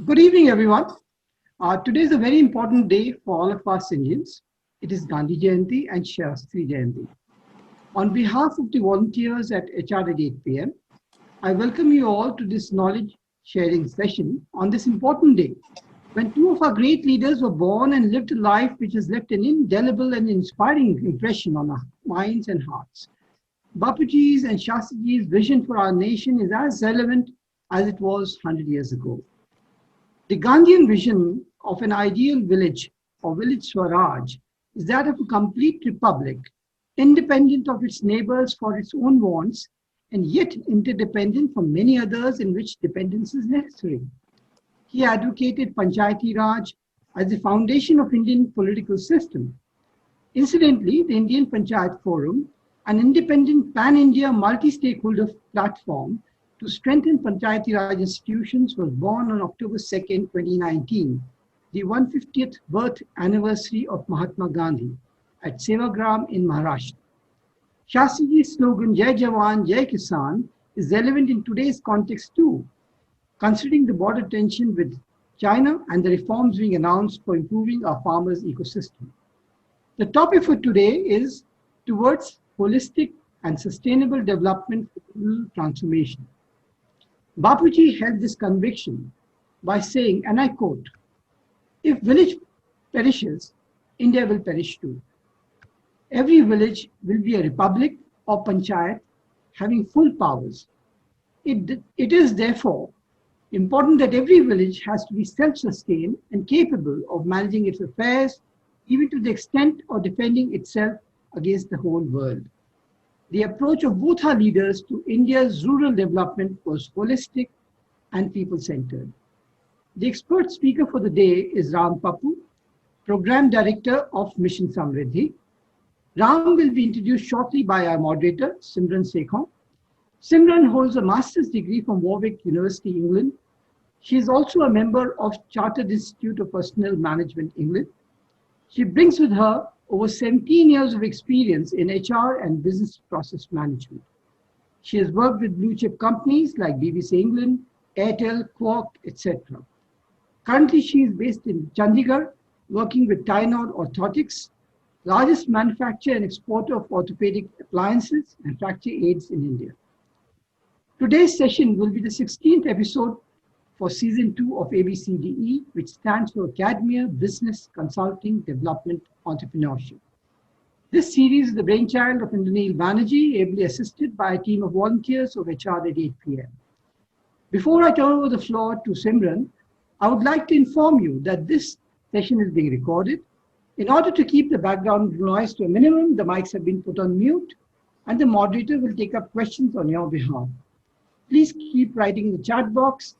Good evening, everyone. Today is a very important day for all of us Indians. It is Gandhi Jayanti and Shastri Jayanti. On behalf of the volunteers at HR at 8 p.m., I welcome you all to this knowledge sharing session on this important day when two of our great leaders were born and lived a life which has left an indelible and inspiring impression on our minds and hearts. Bapuji's and Shastriji's vision for our nation is as relevant as it was 100 years ago. The Gandhian vision of an ideal village or village Swaraj is that of a complete republic, independent of its neighbors for its own wants, and yet interdependent from many others in which dependence is necessary. He advocated Panchayati Raj as the foundation of Indian political system. Incidentally, the Indian Panchayat Forum, an independent pan-India multi-stakeholder platform to strengthen Panchayati Raj institutions, was born on October 2nd, 2019, the 150th birth anniversary of Mahatma Gandhi at Sevagram in Maharashtra. Shastriji's slogan, Jai Jawan, Jai Kisan, is relevant in today's context too, considering the border tension with China and the reforms being announced for improving our farmers' ecosystem. The topic for today is towards holistic and sustainable development for rural transformation. Bapuji held this conviction by saying, and I quote, "If village perishes, India will perish too. Every village will be a republic or panchayat having full powers. It is therefore important that every village has to be self-sustained and capable of managing its affairs, even to the extent of defending itself against the whole world." The approach of both our leaders to India's rural development was holistic and people-centered. The expert speaker for the day is Ram Pappu, Program Director of Mission Samriddhi. Ram will be introduced shortly by our moderator, Sekhon. Simran holds a master's degree from Warwick University, England. She is also a member of Chartered Institute of Personnel Management, England. She brings with her over 17 years of experience in HR and business process management. She has worked with blue chip companies like BBC England, Airtel, Quark, etc. Currently, she is based in Chandigarh, working with Tynod Orthotics, largest manufacturer and exporter of orthopedic appliances and fracture aids in India. Today's session will be the 16th episode for season 2 of ABCDE, which stands for Academia, Business, Consulting, Development, Entrepreneurship. This series is the brainchild of Indranil Banerjee, ably assisted by a team of volunteers of HR at 8 p.m. Before I turn over the floor to Simran, I would like to inform you that this session is being recorded. In order to keep the background noise to a minimum, the mics have been put on mute, and the moderator will take up questions on your behalf. Please keep writing in the chat box.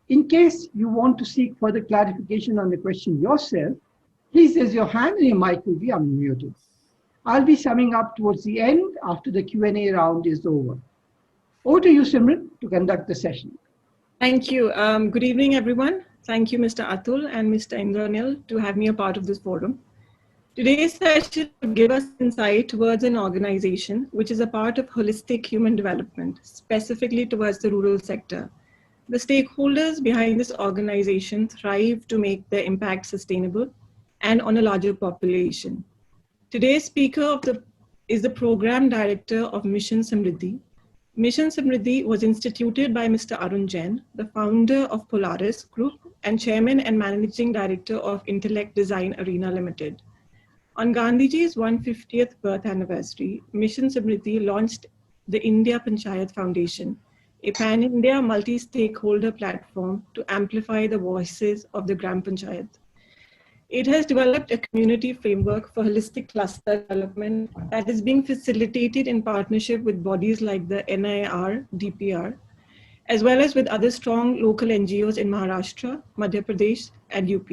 In case you want to seek further clarification on the question yourself, please raise your hand and your mic will be unmuted. I'll be summing up towards the end after the Q&A round is over. Over to you, Simran, to conduct the session. Thank you. Good evening, everyone. Thank you, Mr. Atul and Mr. Indranil, to have me a part of this forum. Today's session will give us insight towards an organization which is a part of holistic human development, specifically towards the rural sector. The stakeholders behind this organization thrive to make their impact sustainable and on a larger population. Today's speaker is the Program Director of Mission Samriddhi. Mission Samriddhi was instituted by Mr. Arun Jain, the founder of Polaris Group and Chairman and Managing Director of Intellect Design Arena Limited. On Gandhiji's 150th birth anniversary, Mission Samriddhi launched the India Panchayat Foundation, a pan-India multi-stakeholder platform to amplify the voices of the Gram Panchayat. It has developed a community framework for holistic cluster development that is being facilitated in partnership with bodies like the NIR, DPR, as well as with other strong local NGOs in Maharashtra, Madhya Pradesh, and UP.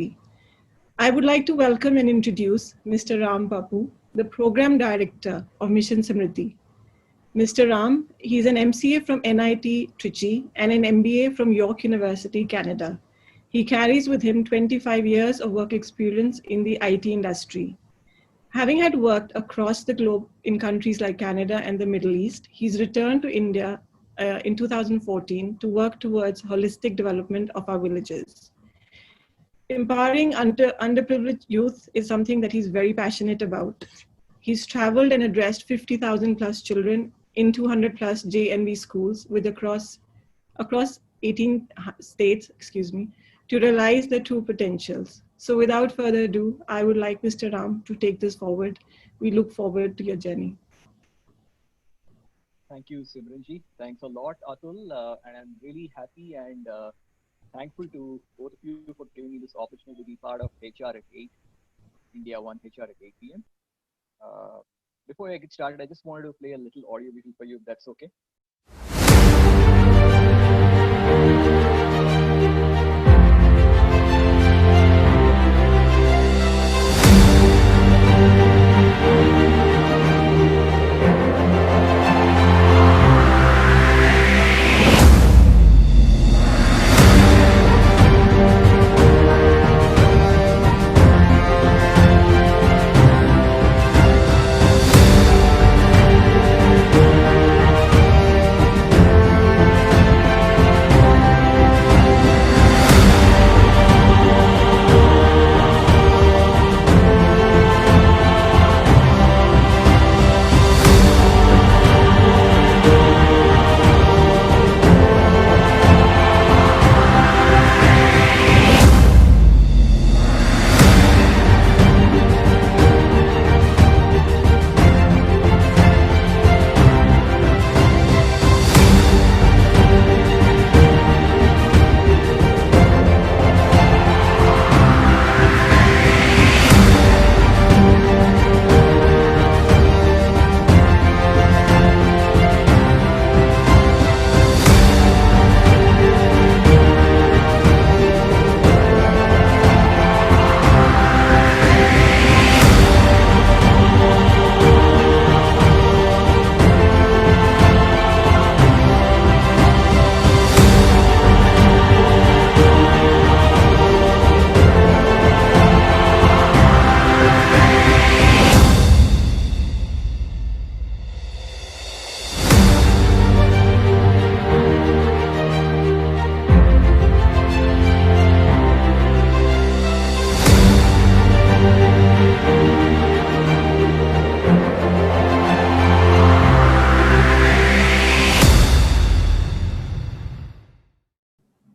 I would like to welcome and introduce Mr. Ram Pappu, the Program Director of Mission Samriddhi. Mr. Ram, he's an MCA from NIT Trichy and an MBA from York University, Canada. He carries with him 25 years of work experience in the IT industry. Having had worked across the globe in countries like Canada and the Middle East, he's returned to India in 2014 to work towards holistic development of our villages. Empowering underprivileged youth is something that he's very passionate about. He's traveled and addressed 50,000 plus children in 200 plus JNV schools with across 18 states, to realize their true potentials. So without further ado, I would like Mr. Ram to take this forward. We look forward to your journey. Thank you, Simranji. Thanks a lot, Atul. And I'm really happy and thankful to both of you for giving me this opportunity to be part of HR at 8, India 1 HR at 8 p.m. Before I get started, I just wanted to play a little audio video for you, if that's okay.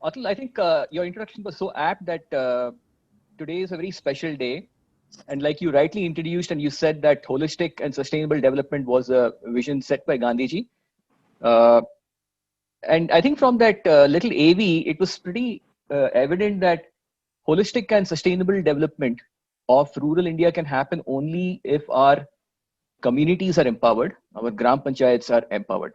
Atul, I think your introduction was so apt that today is a very special day. And like you rightly introduced, and you said that holistic and sustainable development was a vision set by Gandhiji. And I think from that little AV, it was pretty evident that holistic and sustainable development of rural India can happen only if our communities are empowered, our Gram Panchayats are empowered.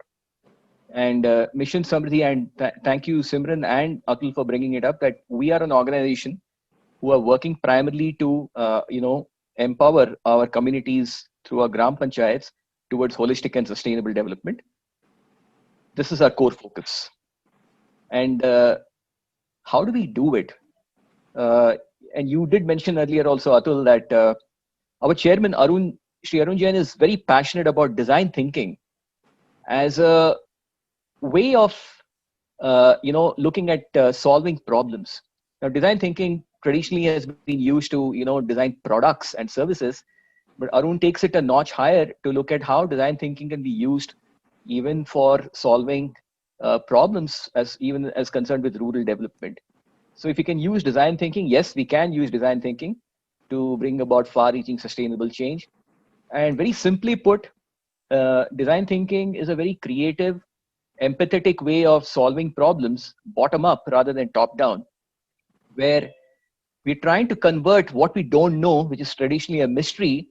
And Mission Samriddhi, and thank you, Simran and Atul, for bringing it up, that we are an organization who are working primarily to, empower our communities through our Gram Panchayats towards holistic and sustainable development. This is our core focus. And how do we do it? And you did mention earlier also, Atul, that our chairman, Shri Arun Jain, is very passionate about design thinking as a way of, looking at solving problems. Now, design thinking traditionally has been used to, design products and services, but Arun takes it a notch higher to look at how design thinking can be used even for solving problems as concerned with rural development. So if you can use design thinking, yes, we can use design thinking to bring about far-reaching sustainable change. And very simply put, design thinking is a very creative, empathetic way of solving problems bottom up rather than top down, where we're trying to convert what we don't know, which is traditionally a mystery,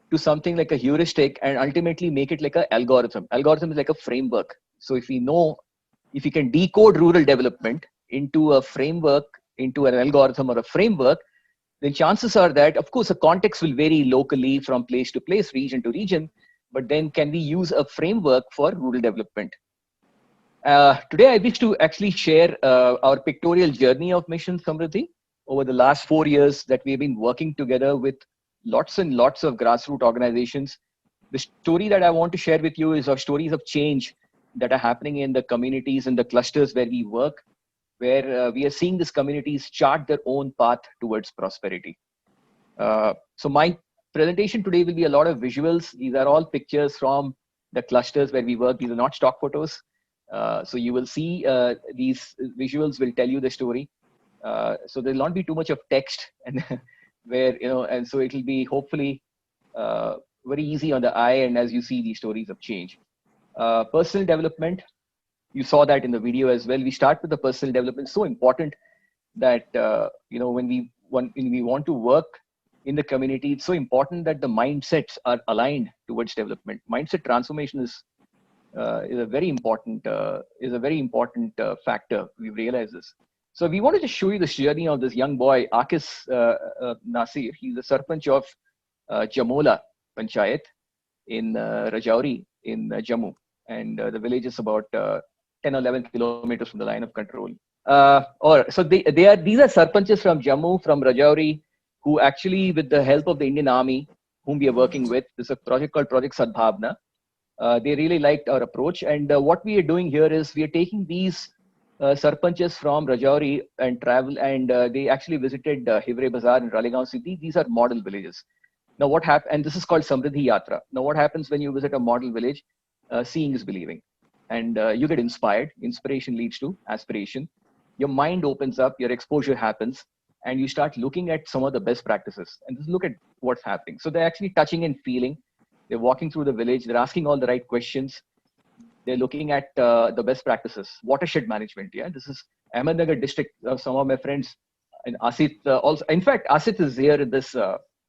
to something like a heuristic and ultimately make it like an algorithm. Algorithm is like a framework. So if you can decode rural development into a framework, into an algorithm or a framework, then chances are that, of course, the context will vary locally from place to place, region to region, but then can we use a framework for rural development? Today, I wish to actually share our pictorial journey of Mission Samriddhi over the last 4 years that we've been working together with lots and lots of grassroots organizations. The story that I want to share with you is of stories of change that are happening in the communities and the clusters where we work, where we are seeing these communities chart their own path towards prosperity. So my presentation today will be a lot of visuals. These are all pictures from the clusters where we work. These are not stock photos. So you will see these visuals will tell you the story. So there'll not be too much of text, and where, and so it'll be hopefully very easy on the eye. And as you see these stories of change, personal development, you saw that in the video as well. We start with the personal development. So important that when we want to work in the community, it's so important that the mindsets are aligned towards development. Mindset transformation is a very important factor. We realize this. So we wanted to show you the journey of this young boy, Akis Nasir. He's the Sarpanch of Jamola Panchayat in Rajouri in Jammu, and the village is about 10 or 11 kilometers from the line of control. So these are Sarpanches from Jammu, from Rajouri, who actually, with the help of the Indian Army, whom we are working with, there's a project called Project Sadbhavna. They really liked our approach, and what we are doing here is we are taking these Sarpanches from Rajouri and travel, and they actually visited Hivre Bazaar in Ralegaon city. These are model villages. Now what happens, and this is called Samriddhi Yatra. Now what happens when you visit a model village? Seeing is believing, and you get inspired. Inspiration leads to aspiration. Your mind opens up, your exposure happens, and you start looking at some of the best practices, and just look at what's happening. So they're actually touching and feeling. They're walking through the village. They're asking all the right questions. They're looking at the best practices. Watershed management. Yeah, this is Ahmednagar district. Some of my friends, and Asit also. In fact, Asit is here in this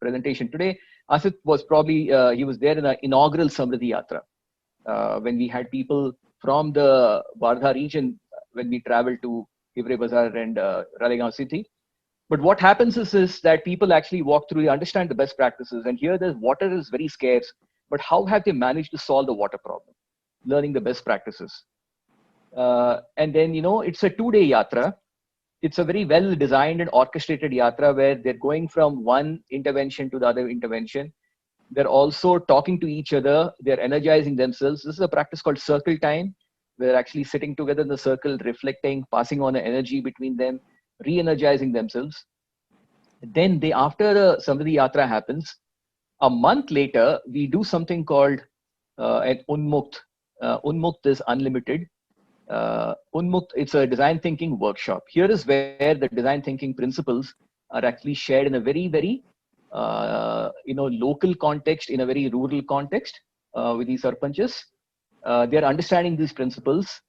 presentation today. Asit was probably he was there in the inaugural Samriddhi Yatra when we had people from the Wardha region when we traveled to Hivre Bazaar and Ralegaon city. But what happens is that people actually walk through, they understand the best practices, and here the water is very scarce. But how have they managed to solve the water problem? Learning the best practices. And then, it's a 2-day yatra. It's a very well designed and orchestrated yatra where they're going from one intervention to the other intervention. They're also talking to each other. They're energizing themselves. This is a practice called circle time. They're actually sitting together in the circle, reflecting, passing on the energy between them, re-energizing themselves. Then after the Samriddhi Yatra happens, a month later, we do something called an Unmukt. Unmukt is unlimited. Unmukt, it's a design thinking workshop. Here is where the design thinking principles are actually shared in a very, very local context, in a very rural context with these sarpanches. They're understanding these principles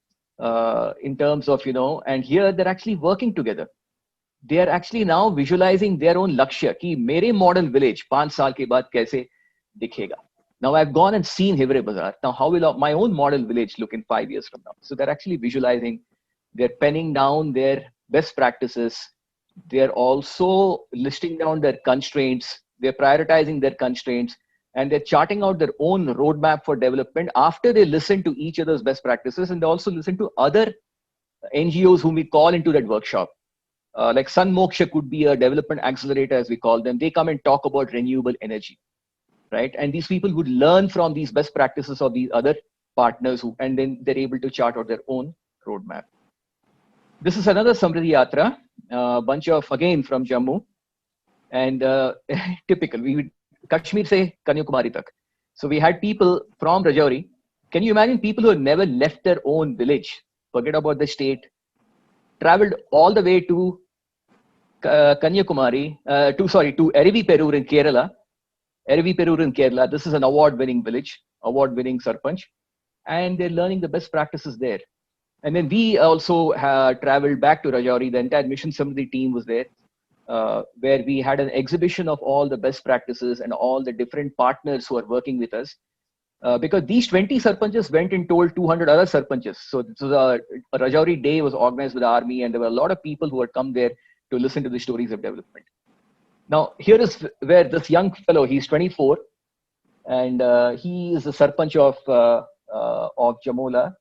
in terms of, and here they're actually working together. They are actually now visualizing their own lakshya, ki mere model village 5 saal ke baad kaise dikhega. Now I've gone and seen Hivre Bazaar. Now how will my own model village look in 5 years from now? So they're actually visualizing, they're penning down their best practices. They're also listing down their constraints. They're prioritizing their constraints, and they're charting out their own roadmap for development after they listen to each other's best practices, and they also listen to other NGOs whom we call into that workshop. Like Sun Moksha could be a development accelerator, as we call them. They come and talk about renewable energy, right? And these people would learn from these best practices of these other partners, and then they're able to chart out their own roadmap. This is another Samriddhi Yatra, bunch of, again, from Jammu. And typical, we would Kashmir se Kanyakumari tak. So we had people from Rajouri. Can you imagine people who have never left their own village, forget about the state, traveled all the way to Kanyakumari, to Eriviperur in Kerala. Eriviperur in Kerala. This is an award-winning village, award-winning Sarpanch, and they're learning the best practices there. And then we also traveled back to Rajouri. The entire Mission Samriddhi team was there, where we had an exhibition of all the best practices and all the different partners who are working with us. Because these 20 Sarpanches went and told 200 other Sarpanches. So this was a Rajouri day was organized with the army, and there were a lot of people who had come there to listen to the stories of development. Now, here is where this young fellow, he's 24, and he is the Sarpanch of Jamola.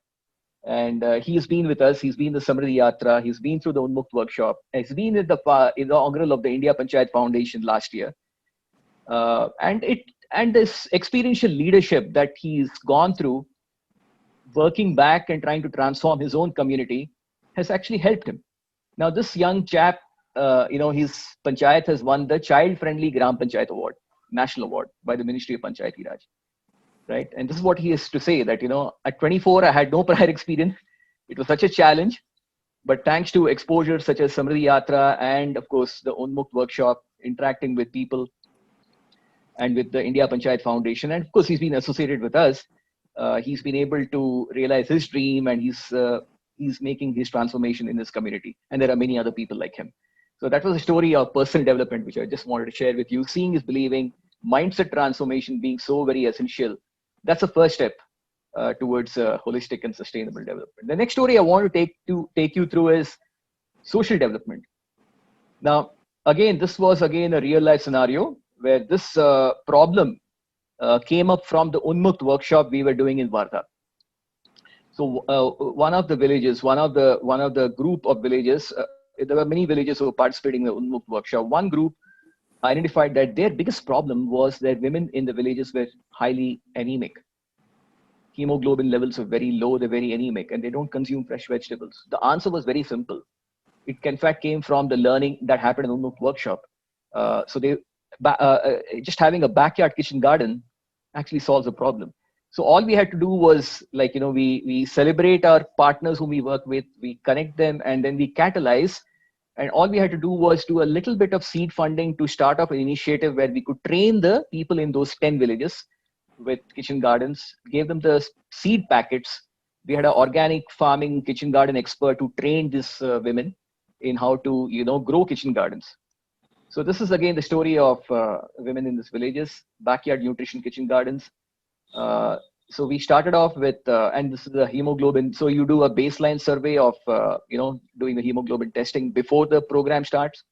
And he's been with us. He's been the Samriddhi Yatra. He's been through the Unmukt workshop. He's been in the inaugural of the India Panchayat Foundation last year. And this experiential leadership that he's gone through, working back and trying to transform his own community, has actually helped him. Now, this young chap, his panchayat has won the Child Friendly Gram Panchayat Award, National Award by the Ministry of Panchayati Raj. Right. And this is what he has to say, that, at 24, I had no prior experience. It was such a challenge. But thanks to exposure such as Samriddhi Yatra and, of course, the Unmukt workshop, interacting with people and with the India Panchayat Foundation, and of course, he's been associated with us, he's been able to realize his dream, and he's making his transformation in his community. And there are many other people like him. So that was a story of personal development, which I just wanted to share with you. Seeing is believing, mindset transformation being so very essential. That's the first step towards holistic and sustainable development. The next story I want to take you through is social development. Now, again, this was a real life scenario where this problem came up from the Unmukt workshop we were doing in Wardha. So one of the villages, one of the group of villages, there were many villages who were participating in the Unmukt workshop. One group identified that their biggest problem was that women in the villages were highly anemic. Hemoglobin levels are very low, they're very anemic, and they don't consume fresh vegetables. The answer was very simple. It in fact came from the learning that happened in the Unmukt workshop. So they just having a backyard kitchen garden actually solves the problem. So all we had to do was, we celebrate our partners whom we work with, we connect them, and then we catalyze. And all we had to do was do a little bit of seed funding to start off an initiative where we could train the people in those 10 villages with kitchen gardens, gave them the seed packets. We had an organic farming kitchen garden expert who trained these women in how to, grow kitchen gardens. So this is again the story of women in these villages, backyard nutrition kitchen gardens. So we started off with, and this is the hemoglobin. So you do a baseline survey of, doing the hemoglobin testing before the program starts.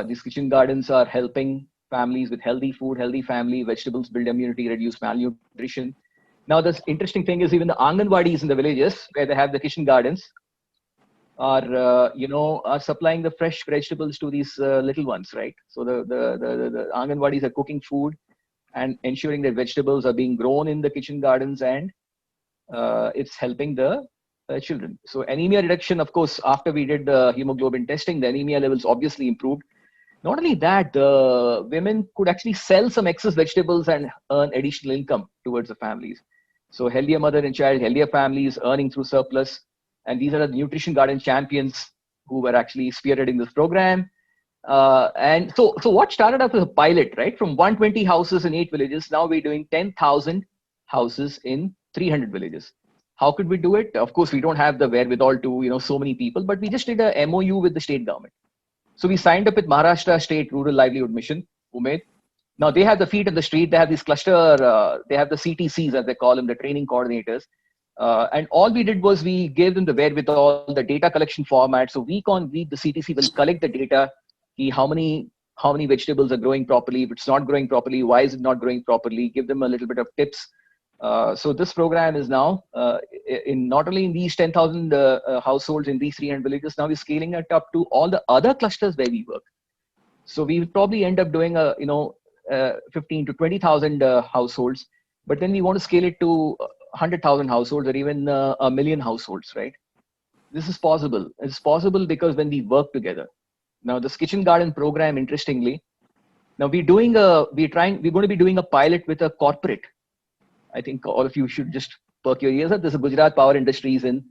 These kitchen gardens are helping families with healthy food, healthy family, vegetables, build immunity, reduce malnutrition. Now, the interesting thing is even the Anganwadis in the villages where they have the kitchen gardens are supplying the fresh vegetables to these little ones, right? So the Anganwadis are cooking food and ensuring that vegetables are being grown in the kitchen gardens, and it's helping the children. So anemia reduction, of course, after we did the hemoglobin testing, the anemia levels obviously improved. Not only that, the women could actually sell some excess vegetables and earn additional income towards the families. So healthier mother and child, healthier families earning through surplus. And these are the nutrition garden champions who were actually spearheading this program. And so what started off as a pilot, right? From 120 houses in 8 villages, now we're doing 10,000 houses in 300 villages. How could we do it? Of course, we don't have the wherewithal to, so many people, but we just did a MOU with the state government. So we signed up with Maharashtra State Rural Livelihood Mission, Umed. Now they have the feet on the street. They have these they have the CTCs, as they call them, the training coordinators. And all we did was we gave them the wherewithal, the data collection format. So week on week, the CTC will collect the data. How many vegetables are growing properly? If it's not growing properly, why is it not growing properly? Give them a little bit of tips. So this program is now in not only in these 10,000 households in these 300 villages, now we're scaling it up to all the other clusters where we work. So we will probably end up doing 15 to 20,000 households, but then we want to scale it to 100,000 households or even a million households, right? This is possible. It's possible because when we work together. Now this kitchen garden program, interestingly, now we're going to be doing a pilot with a corporate. I think all of you should just perk your ears up. There's a Gujarat Power Industries in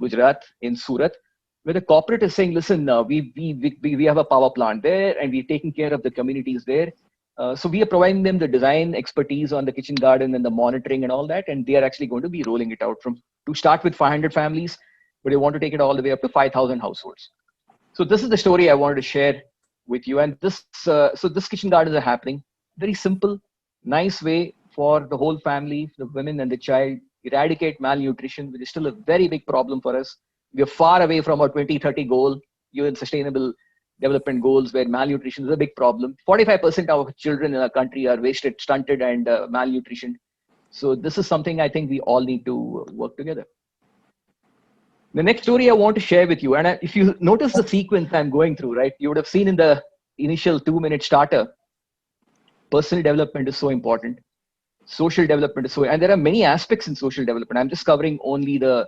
Gujarat, in Surat, where the corporate is saying, listen, we have a power plant there and we're taking care of the communities there. So we are providing them the design expertise on the kitchen garden and the monitoring and all that. And they are actually going to be rolling it out to start with 500 families, but they want to take it all the way up to 5,000 households. So this is the story I wanted to share with you. And this kitchen gardens are happening. Very simple, nice way for the whole family, the women and the child, eradicate malnutrition, which is still a very big problem for us. We are far away from our 2030 goal, UN Sustainable Development Goals, where malnutrition is a big problem. 45% of our children in our country are wasted, stunted, and malnutrition. So this is something I think we all need to work together. The next story I want to share with you, and if you notice the sequence I'm going through, right, you would have seen in the initial 2-minute starter, personal development is so important. Social development is so, and there are many aspects in social development. I'm just covering only the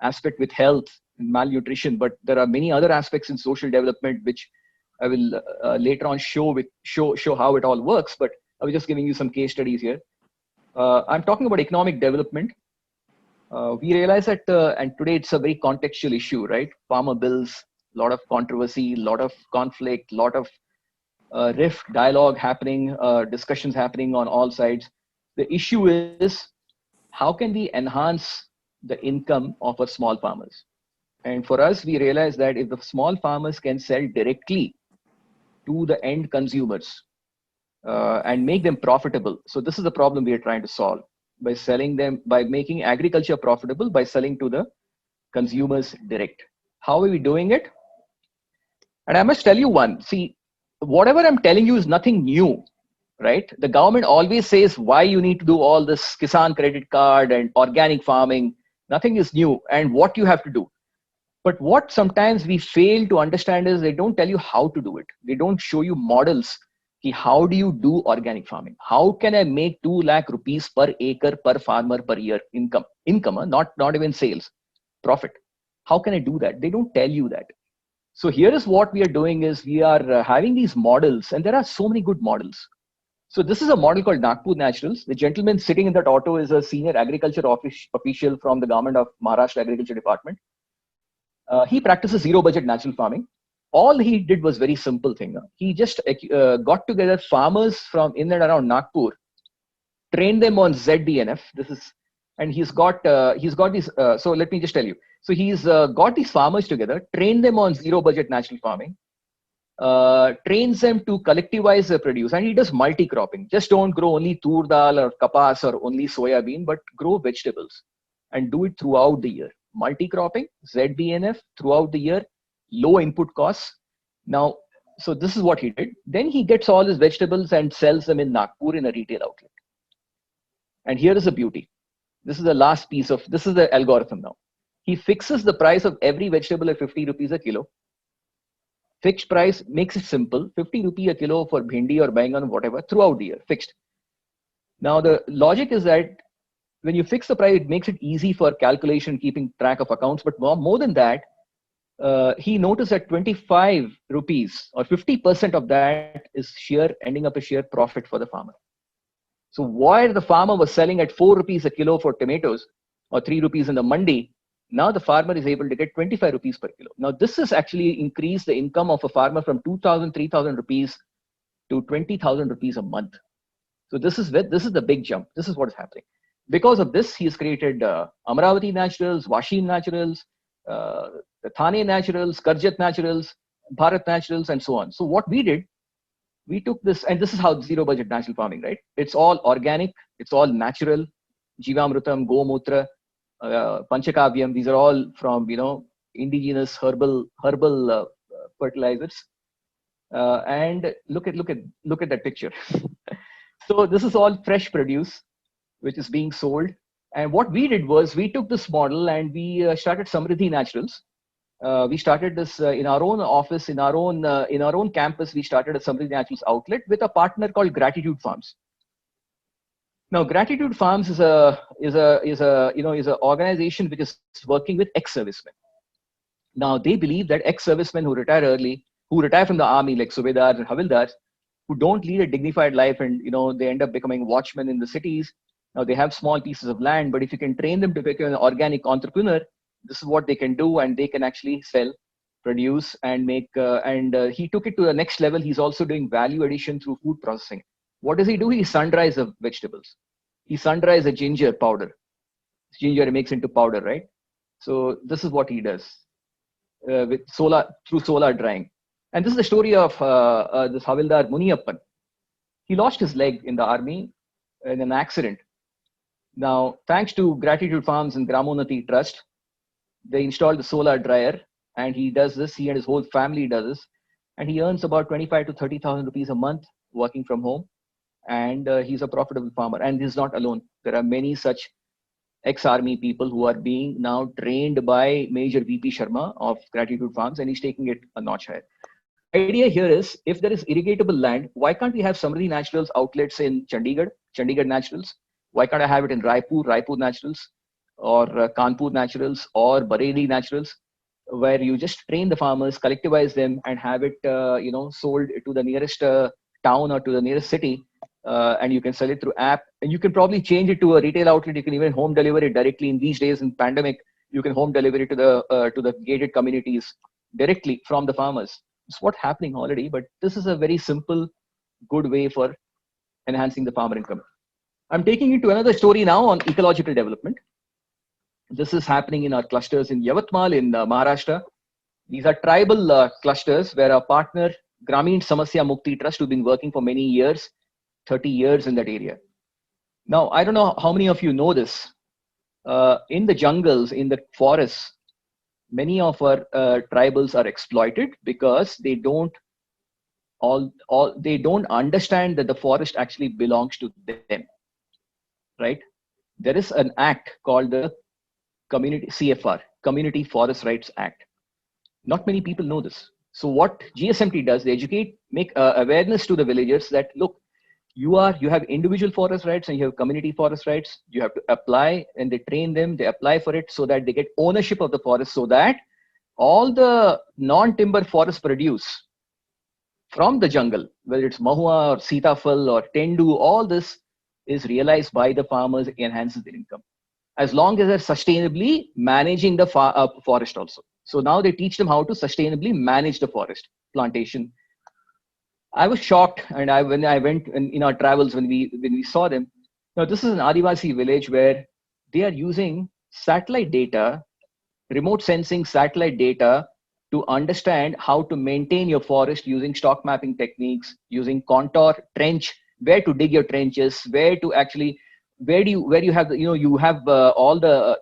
aspect with health, malnutrition, but there are many other aspects in social development which I will later on show how it all works. But I was just giving you some case studies here. I'm talking about economic development. We realize that, and today it's a very contextual issue, right? Farmer bills, a lot of controversy, a lot of conflict, a lot of rift, dialogue happening, discussions happening on all sides. The issue is, how can we enhance the income of our small farmers? And for us, we realize that if the small farmers can sell directly to the end consumers and make them profitable. So this is the problem we are trying to solve by selling them, by making agriculture profitable, by selling to the consumers direct. How are we doing it? And I must tell you one, see, whatever I'm telling you is nothing new, right? The government always says why you need to do all this Kisan credit card and organic farming. Nothing is new, and what you have to do. But what sometimes we fail to understand is they don't tell you how to do it. They don't show you models. How do you do organic farming? How can I make 2 lakh rupees per acre per farmer per year income? Not even sales, profit. How can I do that? They don't tell you that. So here is what we are doing is we are having these models, and there are so many good models. So this is a model called Nagpur Naturals. The gentleman sitting in that auto is a senior agriculture official from the government of Maharashtra Agriculture Department. He practices zero budget natural farming. All he did was very simple thing. He just got together farmers from in and around Nagpur, trained them on ZDNF. And he's got these. So let me just tell you. So he's got these farmers together, trained them on zero budget natural farming, trains them to collectivize their produce, and he does multi-cropping. Just don't grow only tur dal or kapas or only soya bean, but grow vegetables and do it throughout the year. Multi-cropping, ZDNF throughout the year, low input costs. Now, so this is what he did. Then he gets all his vegetables and sells them in Nagpur in a retail outlet. And here is the beauty. This is the last piece of, this is the algorithm now. He fixes the price of every vegetable at 50 rupees a kilo. Fixed price, makes it simple, 50 rupees a kilo for bhindi or bangan, whatever, throughout the year, fixed. Now the logic is that when you fix the price, it makes it easy for calculation, keeping track of accounts. But more than that, he noticed that 25 rupees or 50% of that is ending up a sheer profit for the farmer. So while the farmer was selling at 4 rupees a kilo for tomatoes or 3 rupees in the mandi, now the farmer is able to get 25 rupees per kilo. Now this has actually increased the income of a farmer from 2,000, 3,000 rupees to 20,000 rupees a month. So this is the big jump. This is what is happening. Because of this, he has created Amravati Naturals, Washim Naturals, the Thane Naturals, Karjat Naturals, Bharat Naturals, and so on. So what we did, we took this, and this is how zero budget natural farming, right? It's all organic, it's all natural, Jivamrutam, Gomutra, Panchakavyam. These are all from indigenous herbal fertilizers. And look at that picture. So this is all fresh produce, which is being sold. And what we did was we took this model and we started Samriddhi Naturals. We started this in our own office, in our own campus. We started a Samriddhi Naturals outlet with a partner called Gratitude Farms. Now, Gratitude Farms is an organization which is working with ex-servicemen. Now, they believe that ex-servicemen who retire early, who retire from the army, like Subedars and Havildars, who don't lead a dignified life, and they end up becoming watchmen in the cities. Now they have small pieces of land, but if you can train them to become an organic entrepreneur, this is what they can do, and they can actually sell, produce, and make. He took it to the next level. He's also doing value addition through food processing. What does he do? He sun-dries the vegetables. He sun-dries the ginger powder. Ginger he makes into powder, right? So this is what he does with through solar drying. And this is the story of this Havildar Muniappan. He lost his leg in the army in an accident. Now, thanks to Gratitude Farms and Gramonati Trust, they installed the solar dryer, and he does this. He and his whole family does this, and he earns about 25 to 30,000 rupees a month working from home, and he's a profitable farmer. And he's not alone. There are many such ex-army people who are being now trained by Major VP Sharma of Gratitude Farms, and he's taking it a notch higher. The idea here is, if there is irrigatable land, why can't we have Samriddhi Naturals outlets in Chandigarh Naturals? Why can't I have it in Raipur Naturals, or Kanpur Naturals, or Bareilly Naturals? where you just train the farmers, collectivize them, and have it, sold to the nearest town or to the nearest city, and you can sell it through app, and you can probably change it to a retail outlet. You can even home deliver it directly. In these days in pandemic, you can home deliver it to the gated communities directly from the farmers. It's what's happening already, but this is a very simple, good way for enhancing the farmer income. I'm taking you to another story now on ecological development. This is happening in our clusters in Yavatmal in Maharashtra. These are tribal clusters where our partner Grameen Samasya Mukti Trust, who've been working for many years, 30 years in that area. Now, I don't know how many of you know this. In the jungles, in the forests, many of our tribals are exploited because they don't understand that the forest actually belongs to them, right? There is an act called the Community Forest Rights Act. Not many people know this. So what GSMT does, they educate, make awareness to the villagers that, look, you have individual forest rights and you have community forest rights. You have to apply, and they train them, they apply for it so that they get ownership of the forest, so that all the non-timber forest produce from the jungle, whether it's mahua or sitafal or tendu, all this is realized by the farmers, enhances their income, as long as they're sustainably managing the forest also. So now they teach them how to sustainably manage the forest plantation. I was shocked, and when I went in our travels, when we saw them. Now this is an Adivasi village where they are using satellite data, remote sensing satellite data, to understand how to maintain your forest using stock mapping techniques, using contour trench, where to dig your trenches, where you have the,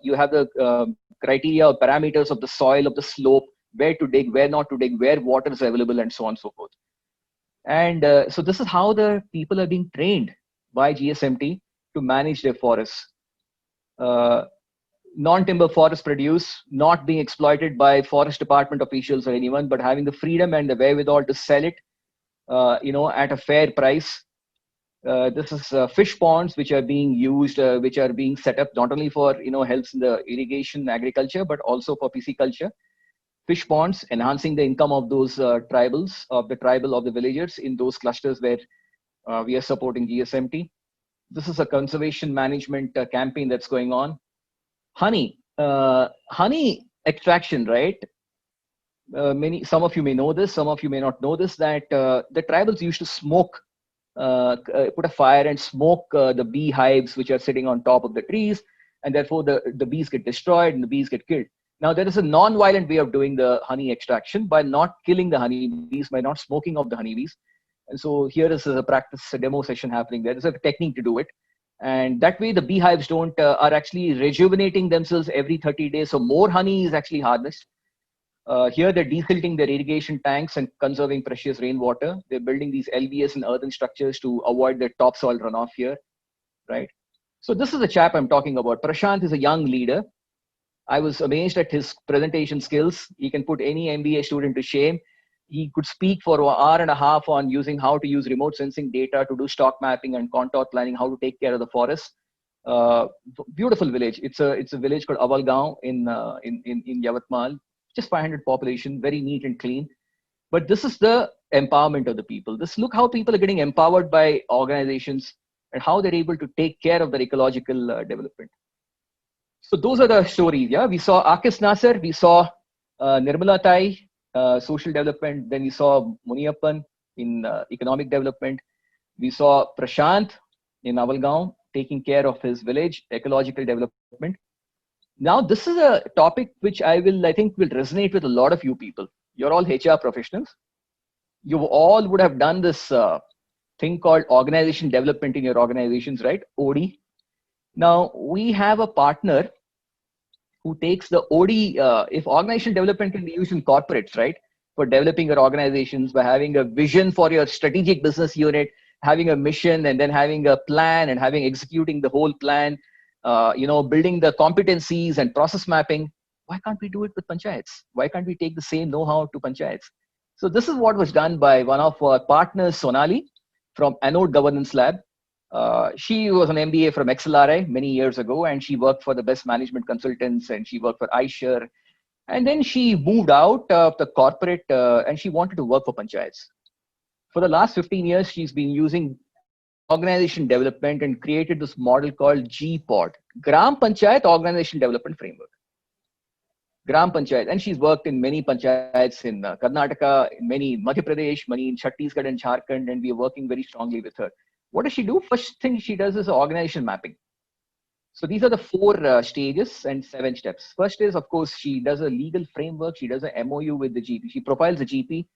you have the criteria or parameters of the soil, of the slope, where to dig, where not to dig, where water is available, and so on and so forth. And so this is how the people are being trained by GSMT to manage their forests. Non-timber forest produce, not being exploited by forest department officials or anyone, but having the freedom and the wherewithal to sell it, at a fair price. This is fish ponds which are being used, which are being set up not only for helps in the irrigation agriculture, but also for pisciculture. Fish ponds, enhancing the income of those tribals, of the villagers in those clusters where we are supporting GSMT. This is a conservation management campaign that's going on. Honey extraction, right? Some of you may know this, some of you may not know this, that the tribals used to smoke, put a fire and smoke the beehives which are sitting on top of the trees, and therefore the bees get destroyed and the bees get killed. Now there is a non-violent way of doing the honey extraction by not killing the honeybees, by not smoking of the honeybees. And so here is a practice, a demo session happening. There is a technique to do it. And that way the beehives are actually rejuvenating themselves every 30 days. So more honey is actually harnessed. Here they're desilting their irrigation tanks and conserving precious rainwater. They're building these LVS and earthen structures to avoid the topsoil runoff here, right? So this is the chap I'm talking about. Prashant is a young leader. I was amazed at his presentation skills. He can put any MBA student to shame. He could speak for an hour and a half on using how to use remote sensing data to do stock mapping and contour planning, how to take care of the forest. Beautiful village. It's a village called Avalgaon in Yavatmal. Just 500 population, very neat and clean. But this is the empowerment of the people. Look how people are getting empowered by organizations and how they're able to take care of their ecological development. So those are the stories. Yeah, we saw Akis Nasser, we saw Nirmala Tai, social development. Then we saw Muniappan in economic development. We saw Prashant in Avalgaon taking care of his village, ecological development. Now, this is a topic which I think will resonate with a lot of you people. You're all HR professionals. You all would have done this thing called organization development in your organizations, right? OD. Now, we have a partner who takes the OD, if organizational development can be used in corporates, right? For developing your organizations by having a vision for your strategic business unit, having a mission, and then having a plan and executing the whole plan, building the competencies and process mapping. Why can't we do it with panchayats? Why can't we take the same know-how to panchayats? So this is what was done by one of our partners, Sonali, from Anode Governance Lab. She was an MBA from XLRI many years ago, and she worked for the best management consultants, and she worked for iShare. And then she moved out of the corporate and she wanted to work for panchayats. For the last 15 years, she's been using organization development and created this model called GPOD, Gram Panchayat Organization Development Framework. Gram Panchayat. And she's worked in many panchayats in Karnataka, in many in Madhya Pradesh, many in Chhattisgarh and Jharkhand, and we are working very strongly with her. What does she do? First thing she does is organization mapping. So these are the 4 stages and 7 steps. First is, of course, she does a legal framework. She does a MOU with the GP. She profiles the GP,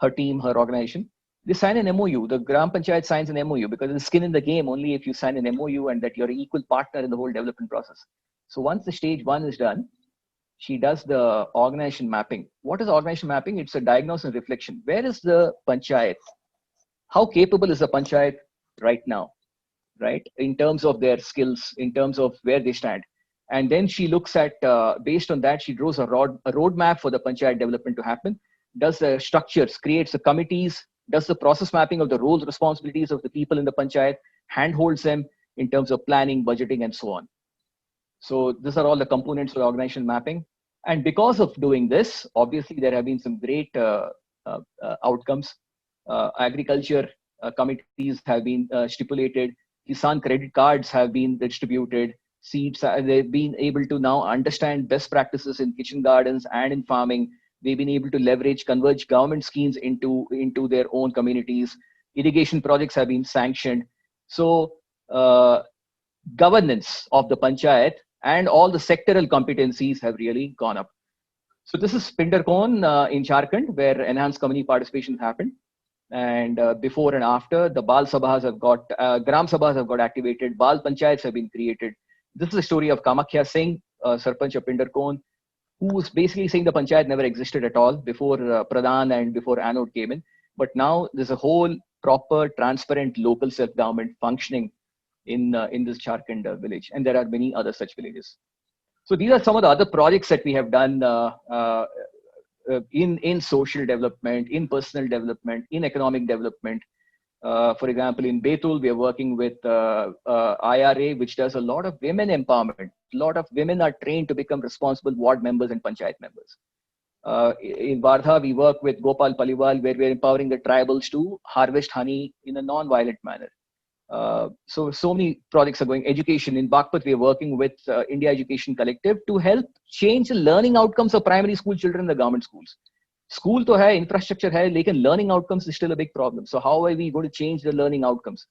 her team, her organization. They sign an MOU. The Gram Panchayat signs an MOU because there's skin in the game only if you sign an MOU and that you're an equal partner in the whole development process. So once the stage 1 is done, she does the organization mapping. What is organization mapping? It's a diagnosis and reflection. Where is the panchayat? How capable is the panchayat right now, right? In terms of their skills, in terms of where they stand. And then she looks at, based on that, she draws a roadmap for the panchayat development to happen, does the structures, creates the committees, does the process mapping of the roles, responsibilities of the people in the panchayat, handholds them in terms of planning, budgeting, and so on. So these are all the components for the organization mapping. And because of doing this, obviously there have been some great outcomes. Agriculture committees have been stipulated. Kisan credit cards have been distributed. Seeds, they've been able to now understand best practices in kitchen gardens and in farming. They've been able to leverage, converge government schemes into their own communities. Irrigation projects have been sanctioned. So governance of the panchayat and all the sectoral competencies have really gone up. So this is Pindarkon in Jharkhand, where enhanced community participation happened. And before and after, the Bal Sabhas have got, Gram Sabhas have got activated, Bal Panchayats have been created. This is the story of Kamakhya Singh, Sarpanch of Pindarkon, who was basically saying the panchayat never existed at all before Pradhan and before Anode came in. But now there's a whole proper, transparent local self-government functioning in this Jharkhand village. And there are many other such villages. So these are some of the other projects that we have done in social development, in personal development, in economic development. For example, in Betul, we are working with IRA, which does a lot of women empowerment. A lot of women are trained to become responsible ward members and panchayat members. In Wardha, we work with Gopal Paliwal, where we are empowering the tribals to harvest honey in a non-violent manner. So many projects are going. Education in Bagpat, we are working with India Education Collective to help change the learning outcomes of primary school children in the government schools. School to hai, infrastructure hai, lekin learning outcomes is still a big problem. So how are we going to change the learning outcomes?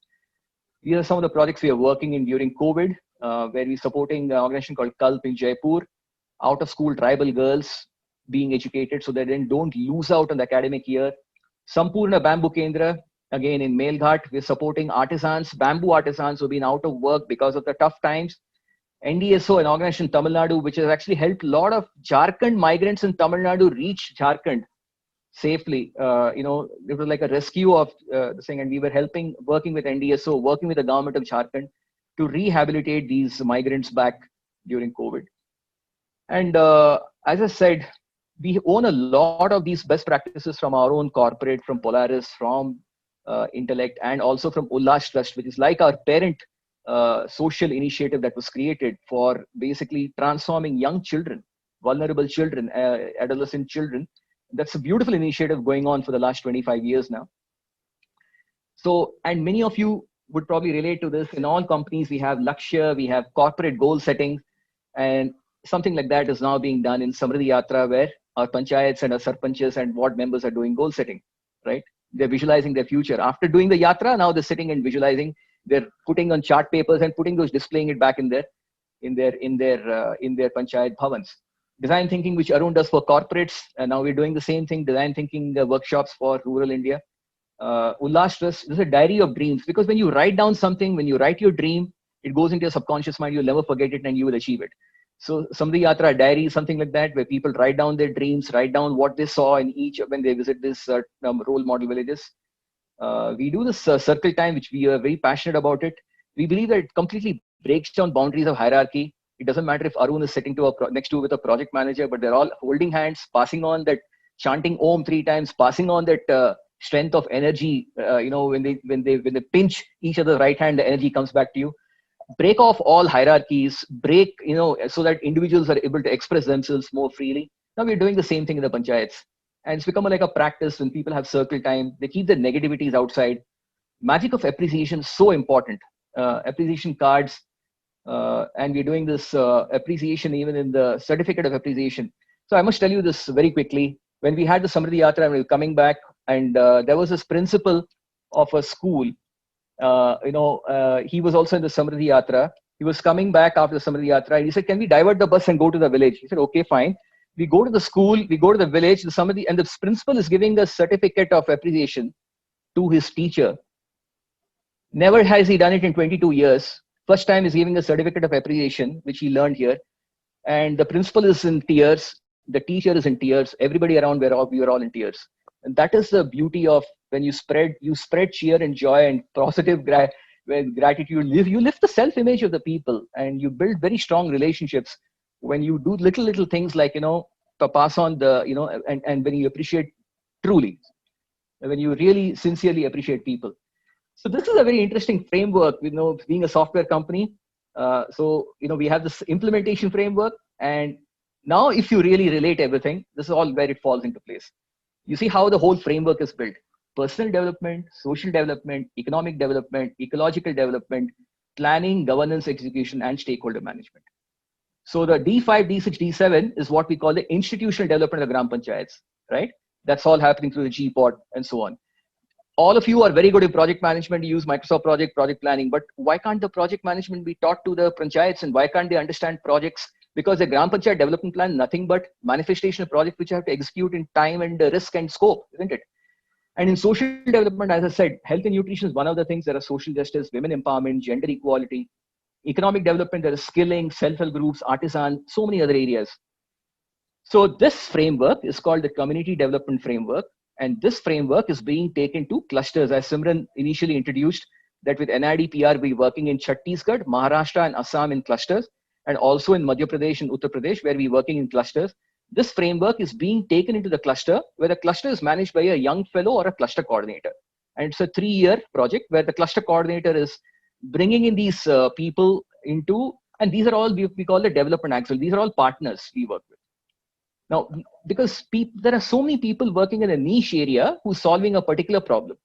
These are some of the projects we are working in during COVID, where we're supporting an organization called Kalp in Jaipur, out of school tribal girls being educated so that they don't lose out on the academic year. Sampurna Bamboo Kendra, again in Melghat, we're supporting artisans, bamboo artisans who've been out of work because of the tough times. NDSO, an organization in Tamil Nadu, which has actually helped a lot of Jharkhand migrants in Tamil Nadu reach Jharkhand safely. It was like a rescue of the thing, and we were working with NDSO, working with the government of Jharkhand to rehabilitate these migrants back during COVID. And as I said, we own a lot of these best practices from our own corporate, from Polaris, from Intellect, and also from Ullas Trust, which is like our parent social initiative that was created for basically transforming young children, vulnerable children, adolescent children. That's a beautiful initiative going on for the last 25 years now. So, and many of you would probably relate to this. In all companies, we have Lakshya, we have corporate goal setting, and something like that is now being done in Samriddhi Yatra, where our panchayats and our sarpanches and ward members are doing goal setting, right? They're visualizing their future. After doing the yatra, now they're sitting and visualizing. They're putting on chart papers and putting those, displaying it back in their panchayat bhavans. Design thinking, which Arun does for corporates, and now we're doing the same thing. Design thinking workshops for rural India. Ullas Trust, this is a diary of dreams, because when you write down something, when you write your dream, it goes into your subconscious mind. You'll never forget it, and you will achieve it. So Samriddhi Yatra diary, something like that, where people write down their dreams, write down what they saw in each when they visit this role model villages. We do this circle time, which we are very passionate about it. We believe that it completely breaks down boundaries of hierarchy. It doesn't matter if Arun is sitting next to with a project manager, but they're all holding hands, passing on that, chanting Om 3 times, passing on that strength of energy. When they pinch each other's right hand, the energy comes back to you. Break off all hierarchies, so that individuals are able to express themselves more freely. Now we're doing the same thing in the panchayats. And it's become like a practice when people have circle time, they keep the negativities outside. Magic of appreciation is so important. Appreciation cards, and we're doing this appreciation even in the certificate of appreciation. So I must tell you this very quickly. When we had the Samriddhi Yatra, and we were coming back, and there was this principal of a school. He was also in the Samriddhi Yatra. He was coming back after the Samriddhi Yatra, and he said, "Can we divert the bus and go to the village?" He said, "Okay, fine." We go to the school, we go to the village, the Samriddhi, and the principal is giving a certificate of appreciation to his teacher. Never has he done it in 22 years. First time he's giving a certificate of appreciation, which he learned here. And the principal is in tears. The teacher is in tears. Everybody around, we were all in tears. And that is the beauty of when you spread cheer and joy and positive gratitude. You lift the self-image of the people, and you build very strong relationships when you do little things like, to pass on the, and when you appreciate truly, when you really sincerely appreciate people. So this is a very interesting framework, being a software company. We have this implementation framework, and now if you really relate everything, this is all where it falls into place. You see how the whole framework is built: personal development, social development, economic development, ecological development, planning, governance, execution, and stakeholder management. So the D5, D6, D7 is what we call the institutional development of the Gram Panchayats, right? That's all happening through the G-Pod and so on. All of you are very good in project management. You use Microsoft project planning, but why can't the project management be taught to the panchayats, and why can't they understand projects? Because the Gram Panchayat development plan, nothing but manifestation of projects which you have to execute in time and risk and scope, isn't it? And in social development, as I said, health and nutrition is one of the things. There are social justice, women empowerment, gender equality. Economic development, there is skilling, self-help groups, artisan, so many other areas. So this framework is called the Community Development Framework. And this framework is being taken to clusters, as Simran initially introduced, that with NIDPR, we're working in Chhattisgarh, Maharashtra, and Assam in clusters, and also in Madhya Pradesh and Uttar Pradesh, where we're working in clusters. This framework is being taken into the cluster, where the cluster is managed by a young fellow or a cluster coordinator. And it's a 3-year project where the cluster coordinator is bringing in these people into, and these are all, we call the development axle. These are all partners we work with. Now, because there are so many people working in a niche area who's solving a particular problem.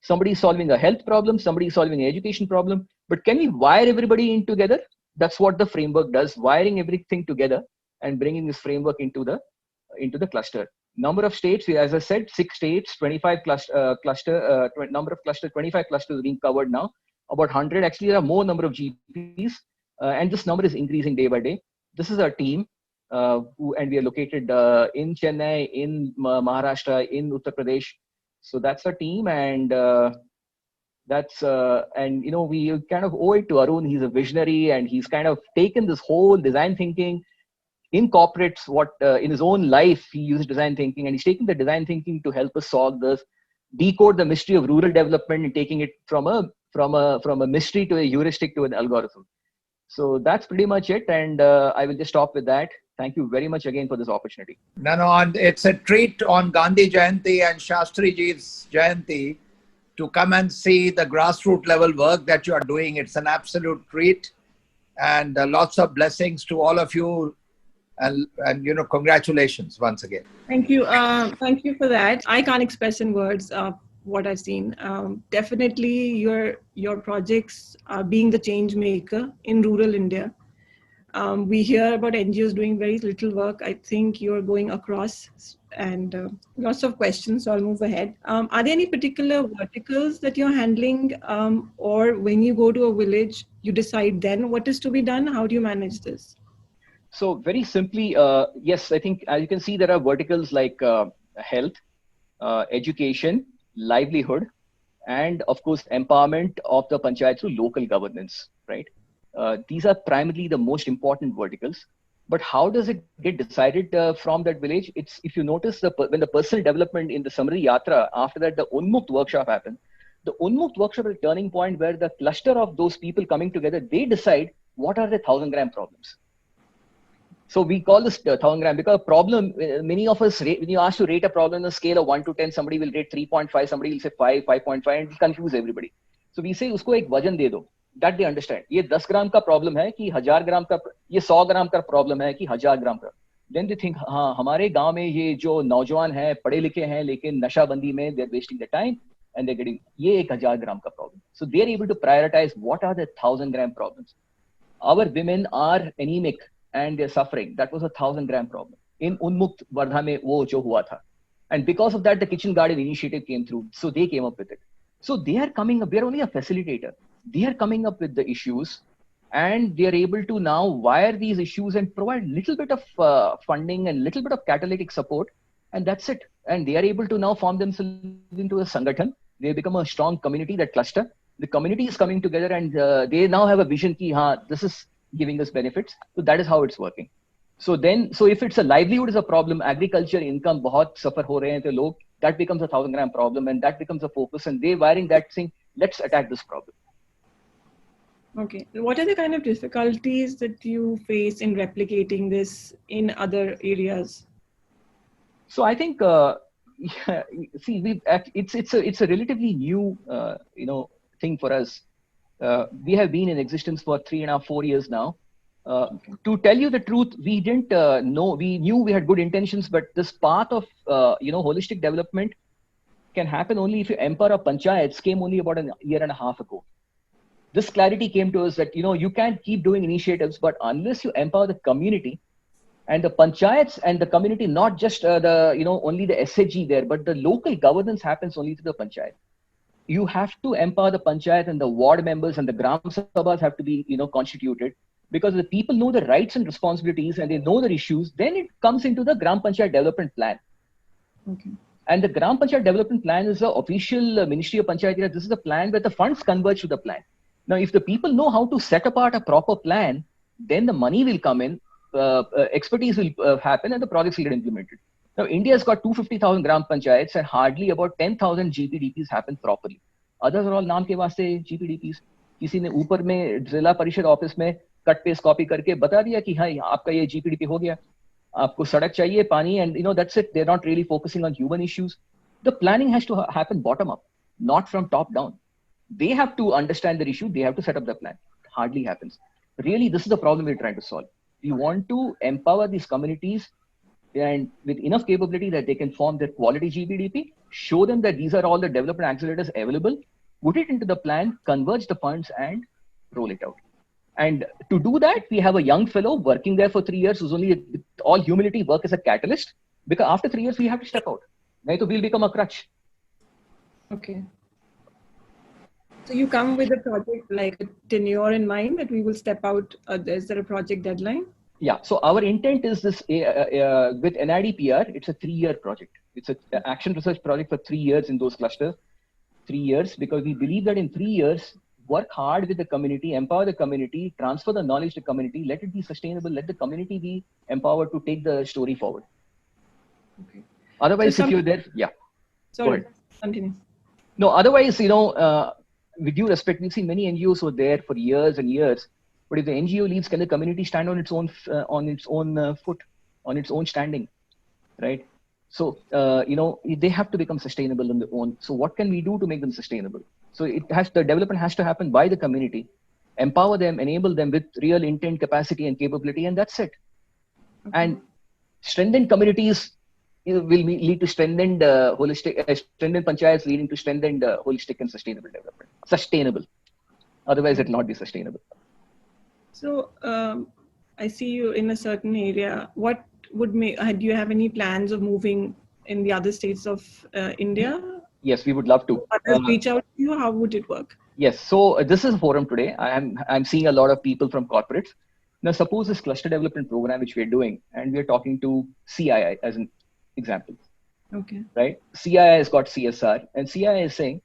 Somebody is solving a health problem, somebody is solving an education problem, but can we wire everybody in together? That's what the framework does, wiring everything together and bringing this framework into the cluster. Number of states, as I said, 6 states, 25 number of clusters, 25 clusters being covered now, about 100. Actually, there are more number of GPs, and this number is increasing day by day. This is our team. And we are located in Chennai, in Maharashtra, in Uttar Pradesh. So that's our team, and we kind of owe it to Arun. He's a visionary, and he's kind of taken this whole design thinking, incorporates what in his own life he uses design thinking, and he's taking the design thinking to help us solve this, decode the mystery of rural development, and taking it from a mystery to a heuristic to an algorithm. So that's pretty much it, and I will just stop with that. Thank you very much again for this opportunity. No, it's a treat on Gandhi Jayanti and Shastri Ji's Jayanti to come and see the grassroots level work that you are doing. It's an absolute treat, and lots of blessings to all of you, and congratulations once again. Thank you. Thank you for that. I can't express in words what I've seen. Definitely your projects are being the change maker in rural India. We hear about NGOs doing very little work. I think you're going across, and lots of questions, so I'll move ahead. Are there any particular verticals that you're handling, or when you go to a village, you decide then what is to be done? How do you manage this? So very simply, yes, I think as you can see, there are verticals like health, education, livelihood, and of course, empowerment of the panchayat through local governance, right? These are primarily the most important verticals. But how does it get decided from that village? It's, if you notice, when the personal development in the Samriddhi Yatra, after that, the Unmukt workshop happened. The Unmukt workshop is a turning point where the cluster of those people coming together, they decide what are the 1,000-gram problems. So we call this 1,000-gram because problem, many of us, when you ask to rate a problem on a scale of 1 to 10, somebody will rate 3.5, somebody will say 5, 5.5, and it will confuse everybody. So we say, usko ek wajan de do. That they understand. ये 10 ग्राम का problem है कि 1000 ग्राम का, ये 100 ग्राम का problem है कि 1000 ग्राम का. then they think, हाँ हमारे गांव में ये जो नौजवान हैं पढ़े लिखे हैं लेकिन नशाबंदी में they're wasting the time and they're getting ये 1000 gram का problem. So they're able to prioritize what are the 1000 gram problems. Our women are anemic and they're suffering. That was a 1000 gram problem. In Unmukt Wardha में वो जो हुआ था. And because of that, the Kitchen Garden initiative came through. So they came up with it. So they are coming up, they're only a facilitator. They are coming up with the issues and they are able to now wire these issues and provide little bit of funding and little bit of catalytic support. And that's it. And they are able to now form themselves into a Sangathan. They become a strong community, that cluster. The community is coming together and they now have a vision ki, this is giving us benefits. So that is how it's working. So if it's a livelihood is a problem, agriculture income बहुत suffer हो रहे हैं तो लोग, that becomes a 1000 gram problem and that becomes a focus and they wiring that saying, let's attack this problem. Okay. What are the kind of difficulties that you face in replicating this in other areas? So I think, see, it's a relatively new, thing for us. We have been in existence for 3.5-4 years now. To tell you the truth, we didn't know, we knew we had good intentions, but this path of, holistic development can happen only if you empower a panchayats came only about a year and a half ago. This clarity came to us that, you can't keep doing initiatives, but unless you empower the community and the panchayats and the community, not just only the SHG there, but the local governance happens only through the panchayat. You have to empower the panchayat and the ward members and the gram sabhas have to be, constituted. Because the people know the rights and responsibilities and they know their issues, then it comes into the Gram Panchayat Development Plan. Okay. And the Gram Panchayat Development Plan is the official Ministry of Panchayat. This is the plan where the funds converge to the plan. Now, if the people know how to set apart a proper plan, then the money will come in, expertise will happen and the projects will get implemented. Now, India has got 250,000 Gram Panchayats and hardly about 10,000 GPDPs happen properly. Others are all naam ke waaste GPDPs. किसी ने ऊपर में जिला परिषद office में cut paste copy करके बता दिया कि हाँ आपका ये जीपीडीपी हो गया, आपको सड़क चाहिए, पानी, and that's it. They're not really focusing on human issues. The planning has to happen bottom up, not from top down. They have to understand their issue. They have to set up the plan. It hardly happens. Really, this is the problem we're trying to solve. We want to empower these communities and with enough capability that they can form their quality GPDP, show them that these are all the development accelerators available, put it into the plan, converge the funds and roll it out. And to do that, we have a young fellow working there for 3 years who's only, with all humility, work as a catalyst. Because after 3 years, we have to step out. Nahi to we'll become a crutch. Okay. So you come with a project like a tenure in mind that we will step out. Is there a project deadline? Yeah. So our intent is this with NIDPR, it's a 3-year project. It's an action research project for 3 years in those clusters. 3 years, because we believe that in 3 years, work hard with the community, empower the community, transfer the knowledge to the community, let it be sustainable, let the community be empowered to take the story forward. Okay. Otherwise, if you're there, yeah. Sorry, continue. No, otherwise, with due respect, we've seen many NGOs who are there for years and years. But if the NGO leaves, can the community stand on its own foot, on its own standing, right? So, they have to become sustainable on their own. So what can we do to make them sustainable? So the development has to happen by the community, empower them, enable them with real intent, capacity and capability, and that's it. Okay. And strengthened communities will lead to strengthened strengthened panchayats leading to strengthened holistic and sustainable development. Sustainable. Otherwise, it will not be sustainable. So I see you in a certain area. What would make, do you have any plans of moving in the other states of India? Yes, we would love to. Others reach out to you. How would it work? Yes. So this is a forum today. I'm seeing a lot of people from corporates. Now, suppose this cluster development program, which we're doing, and we're talking to CII as an example. Okay. Right. CII has got CSR and CII is saying,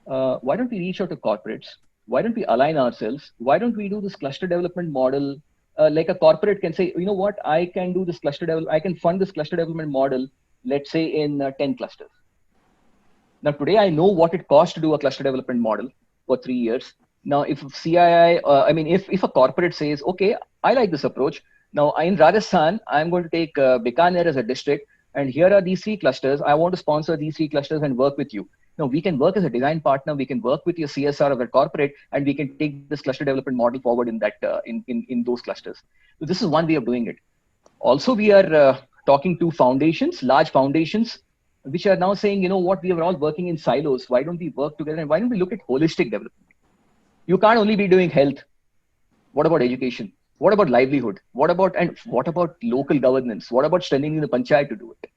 why don't we reach out to corporates? Why don't we align ourselves? Why don't we do this cluster development model? Like a corporate can say, you know what, I can do this I can fund this cluster development model, let's say in 10 clusters. Now, today I know what it costs to do a cluster development model for 3 years. Now, if CII, if a corporate says, okay, I like this approach. Now, in Rajasthan, I'm going to take Bikaner as a district, and here are these 3 clusters. I want to sponsor these 3 clusters and work with you. Now, we can work as a design partner. We can work with your CSR of the corporate, and we can take this cluster development model forward in that in those clusters. So this is one way of doing it. Also, we are talking to foundations, large foundations, which are now saying, you know what, we are all working in silos. Why don't we work together? And why don't we look at holistic development? You can't only be doing health. What about education? What about livelihood? What about local governance? What about strengthening the panchayat to do it?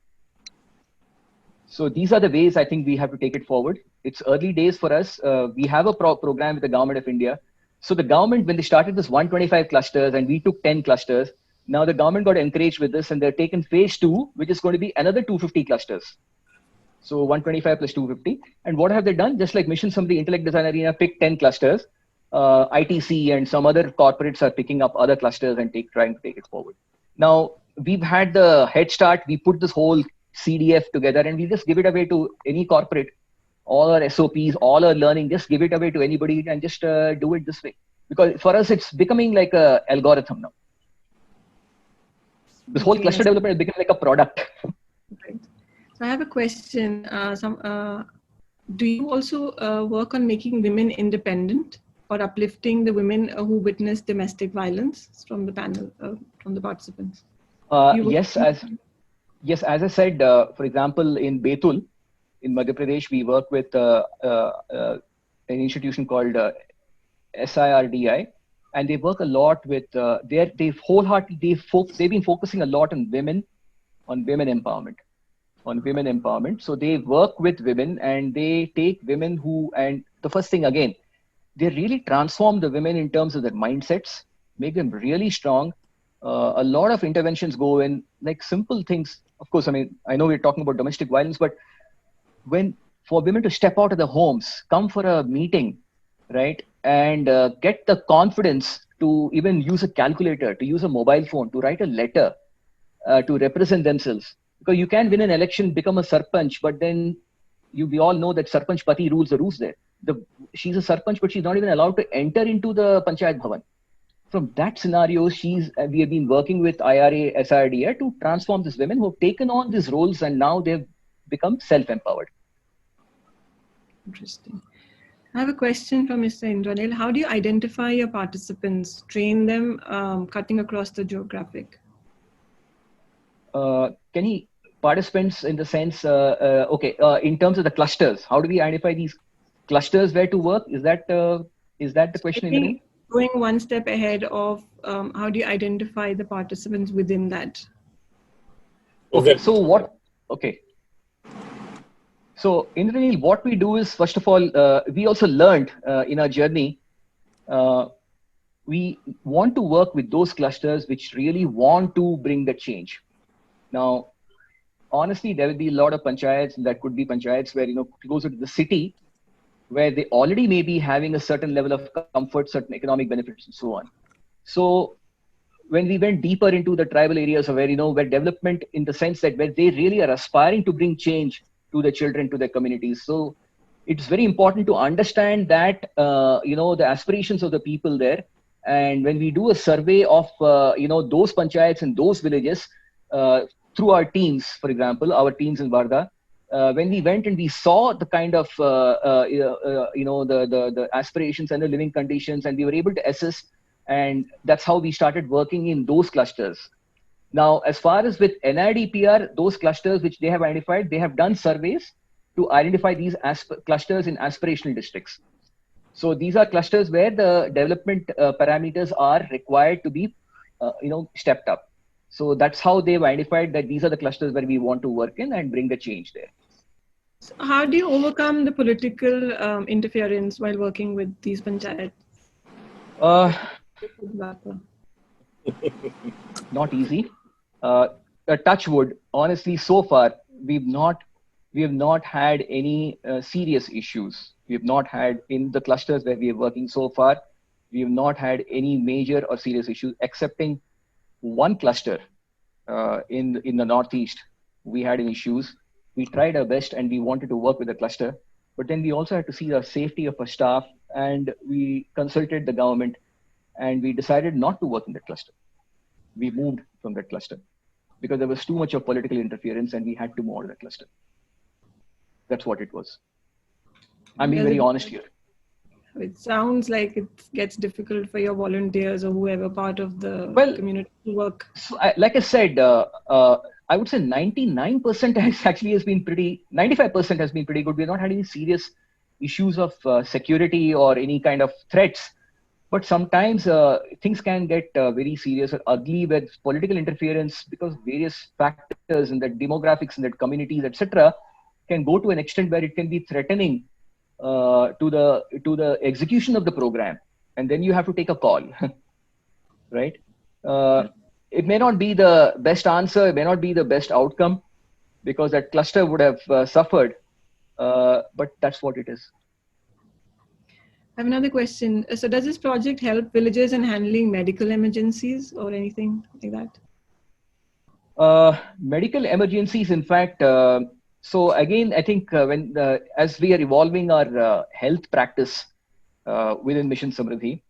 So these are the ways I think we have to take it forward. It's early days for us. We have a program with the government of India. So the government, when they started this 125 clusters and we took 10 clusters, now the government got encouraged with this and they're taken phase 2, which is going to be another 250 clusters. So 125 plus 250. And what have they done? Just like Mission Samriddhi Intellect Design Arena picked 10 clusters, ITC and some other corporates are picking up other clusters and trying to take it forward. Now, we've had the head start. We put this whole CDF together and we just give it away to any corporate, all our SOPs, all our learning, just give it away to anybody and just do it this way. Because for us, it's becoming like an algorithm now. This whole cluster development is becoming like a product. Right. So I have a question. Do you also work on making women independent or uplifting the women who witness domestic violence from the panel, from the participants? Yes, as I said, for example, in Betul, in Madhya Pradesh, we work with an institution called SIRDI, and they work a lot with. They've been focusing a lot on women empowerment. So they work with women and they take women and the first thing again, they really transform the women in terms of their mindsets, make them really strong. A lot of interventions go in like simple things. Of course, I mean, I know we're talking about domestic violence, but for women to step out of their homes, come for a meeting, right? And get the confidence to even use a calculator, to use a mobile phone, to write a letter, to represent themselves. Because you can win an election, become a sarpanch, but then we all know that sarpanch pati rules the roost there. She's a sarpanch, but she's not even allowed to enter into the panchayat bhavan. From that scenario, we have been working with IRA, SRDA to transform these women who have taken on these roles and now they've become self-empowered. Interesting. I have a question from Mr. Indranil. How do you identify your participants, train them, cutting across the geographic? Participants in the sense, in terms of the clusters, how do we identify these clusters where to work? Is that the question? Going one step ahead of how do you identify the participants within that? Okay, so So Indranil, what we do is, first of all, we also learned in our journey, we want to work with those clusters which really want to bring the change. Now, honestly, there will be a lot of panchayats that could be panchayats where, closer to the city, where they already may be having a certain level of comfort, certain economic benefits and so on. So when we went deeper into the tribal areas where, where development in the sense that where they really are aspiring to bring change to the children, to their communities. So it's very important to understand that, the aspirations of the people there. And when we do a survey of, those panchayats and those villages, through our teams, for example, our teams in Varda, when we went and we saw the kind of, the aspirations and the living conditions, and we were able to assess, and that's how we started working in those clusters. Now, as far as with NIDPR, those clusters which they have identified, they have done surveys to identify these clusters in aspirational districts. So these are clusters where the development parameters are required to be, stepped up. So that's how they've identified that these are the clusters where we want to work in and bring the change there. So how do you overcome the political interference while working with these panchayats? Not easy. Touch wood, honestly, so far, we have not had any serious issues. We have not had, in the clusters where we are working so far, we have not had any major or serious issues, excepting one cluster in the Northeast. We had issues. We tried our best and we wanted to work with the cluster, but then we also had to see the safety of our staff, and we consulted the government and we decided not to work in that cluster. We moved from that cluster because there was too much of political interference and we had to move out of that cluster. That's what it was. I'm being very honest here. It sounds like it gets difficult for your volunteers or whoever part of the Well, community to work. so like I said, I would say 99% has been pretty, 95% has been pretty good. We've not had any serious issues of security or any kind of threats. But sometimes things can get very serious or ugly with political interference because various factors in the demographics in that communities, etc., can go to an extent where it can be threatening to the execution of the program, and then you have to take a call, right? Uh, it may not be the best answer, it may not be the best outcome because that cluster would have suffered, but that's what it is. I have another question. So does this project help villagers in handling medical emergencies or anything like that? Medical emergencies, in fact, so again, I think as we are evolving our health practice within Mission Samriddhi,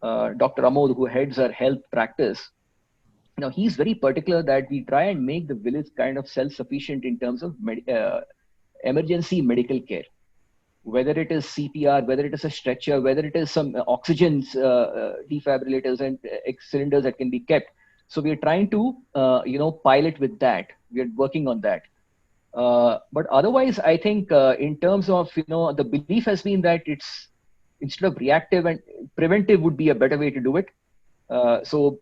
Dr. Amod, who heads our health practice, he's very particular that we try and make the village kind of self-sufficient in terms of emergency medical care, whether it is CPR, whether it is a stretcher, whether it is some oxygen defibrillators and cylinders that can be kept. So we are trying to, pilot with that. We are working on that. But otherwise, I think in terms of, the belief has been that it's instead of reactive and preventive would be a better way to do it. So,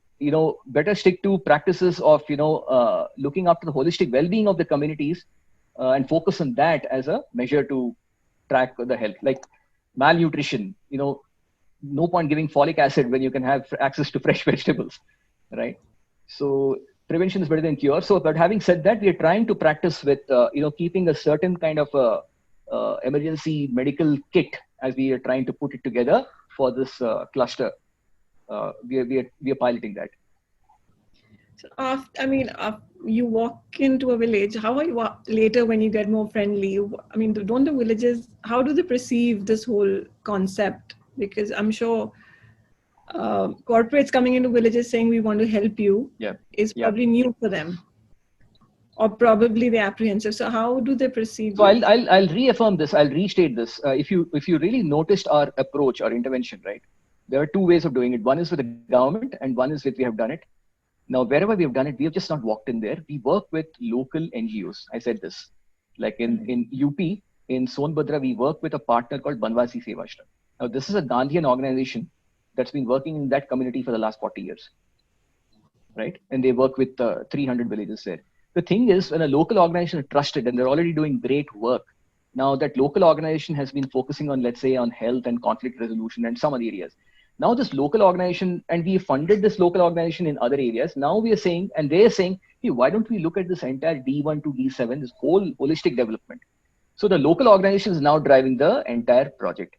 better stick to practices of, looking after the holistic well-being of the communities and focus on that as a measure to track the health, like malnutrition. No point giving folic acid when you can have access to fresh vegetables, right? So prevention is better than cure. So, but having said that, we are trying to practice with, keeping a certain kind of emergency medical kit as we are trying to put it together for this cluster. We are piloting that. So you walk into a village. How are you later when you get more friendly? Don't the villagers, how do they perceive this whole concept? Because I'm sure corporates coming into villages saying we want to help you is probably new for them, or probably they're apprehensive. So how do they perceive? So I'll reaffirm this. I'll restate this. If you really noticed our approach, our intervention, right? There are two ways of doing it. One is with the government, and one is with we have done it. Now, wherever we have done it, we have just not walked in there. We work with local NGOs. I said this, like in UP, in Sonbhadra, we work with a partner called Banwasi Sevashram. Now, this is a Gandhian organization that's been working in that community for the last 40 years, right? And they work with 300 villages there. The thing is, when a local organization is trusted and they're already doing great work, now that local organization has been focusing on, let's say, on health and conflict resolution and some other areas. Now this local organization, and we funded this local organization in other areas. Now we are saying, and they're saying, hey, why don't we look at this entire D1 to D7, this whole holistic development? So the local organization is now driving the entire project.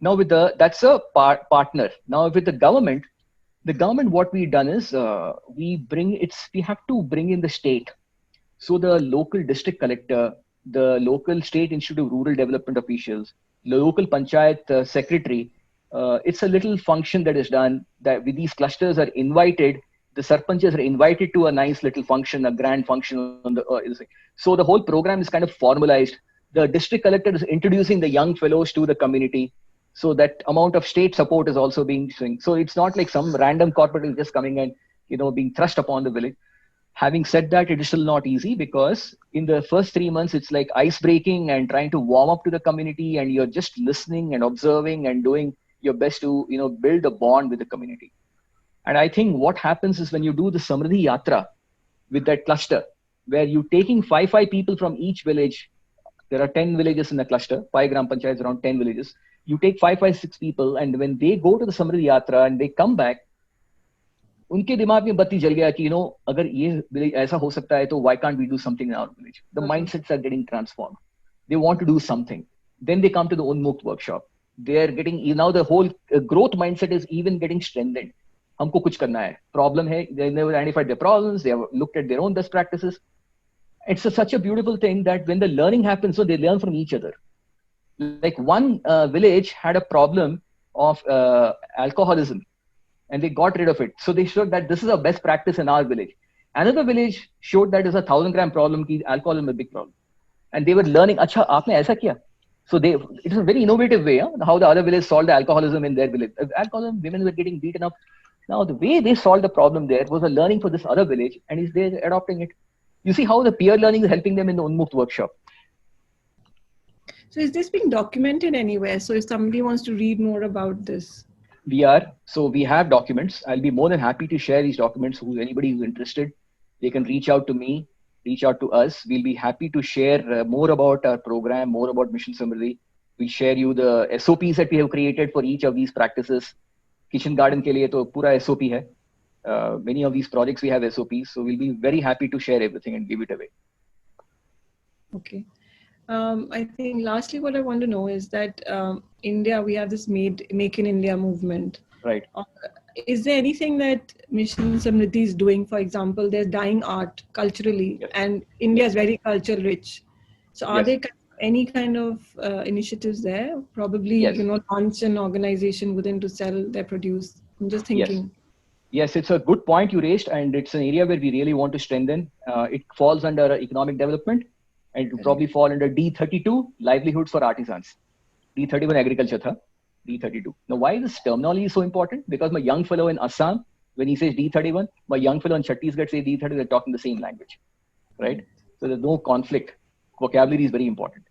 Now that's a partner. Now with the government, what we've done is we have to bring in the state. So the local district collector, the local state institute of rural development officials, the local panchayat secretary, it's a little function that is done that with these clusters are invited. The sarpanchas are invited to a nice little function, a grand function on the. So the whole program is kind of formalized. The district collector is introducing the young fellows to the community. So that amount of state support is also being seen. So it's not like some random corporate is just coming and being thrust upon the village. Having said that, it is still not easy because in the first 3 months, it's like ice breaking and trying to warm up to the community, and you're just listening and observing and doing your best to build a bond with the community. And I think what happens is when you do the Samriddhi Yatra with that cluster, where you're taking five people from each village, there are 10 villages in the cluster, 5 gram panchayats, around 10 villages. You take 6 people, and when they go to the Samriddhi Yatra and they come back, उनके दिमाग में बत्ती जल गया कि अगर ये village ऐसा हो सकता है तो why can't we do something in our village? The mindsets are getting transformed. They want to do something. Then they come to the Unmukt workshop. They are getting, now the whole growth mindset is even getting strengthened. हमको कुछ करना है. Problem है. They never identified their problems. They have looked at their own best practices. It's such a beautiful thing that when the learning happens, so they learn from each other. Like one village had a problem of alcoholism, and they got rid of it. So they showed that this is a best practice in our village. Another village showed that it's a 1,000 gram problem. Ki alcoholism is a big problem. And they were learning, अच्छा, आपने ऐसा किया? So it's a very innovative way, how the other village solved the alcoholism in their village. Alcoholism, women were getting beaten up. Now the way they solved the problem there was a learning for this other village, and is they're adopting it. You see how the peer learning is helping them in the Unmukt workshop. So is this being documented anywhere? So if somebody wants to read more about this? We have documents. I'll be more than happy to share these documents. Anybody who's interested, they can reach out to me, reach out to us. We'll be happy to share more about our program, more about Mission Samriddhi. We'll share you the SOPs that we have created for each of these practices. Kitchen garden ke liye to pura SOP hai. Many of these projects we have SOPs, so we'll be very happy to share everything and give it away. Okay. I think lastly, what I want to know is that India, we have this Make in India movement. Right. Is there anything that Mission Samriddhi is doing? For example, there's dying art culturally, yes, and India is very culture rich. So are there any kind of initiatives there? Probably, yes, launch an organization within to sell their produce. I'm just thinking. Yes, it's a good point you raised, and it's an area where we really want to strengthen. It falls under economic development, and it will probably fall under D32, livelihoods for artisans. D31 agriculture tha, D32. Now, why this terminology is so important? Because my young fellow in Assam, when he says D31, my young fellow in Chhattisgarh says D30, they're talking the same language, right? So there's no conflict. Vocabulary is very important.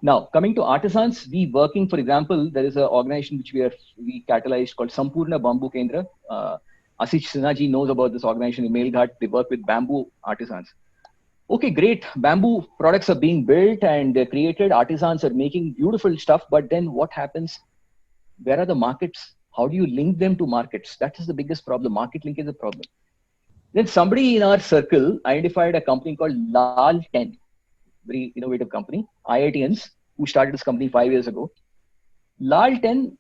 Now, coming to artisans, we working, for example, there is an organization which we catalyzed called Sampurna Bamboo Kendra. Asish Sinha ji knows about this organization in Melghat. They work with bamboo artisans. Okay, great. Bamboo products are being built and they're created. Artisans are making beautiful stuff. But then what happens? Where are the markets? How do you link them to markets? That is the biggest problem. Market link is a problem. Then somebody in our circle identified a company called Lal 10, very innovative company, IITians, who started this company 5 years ago. Lal 10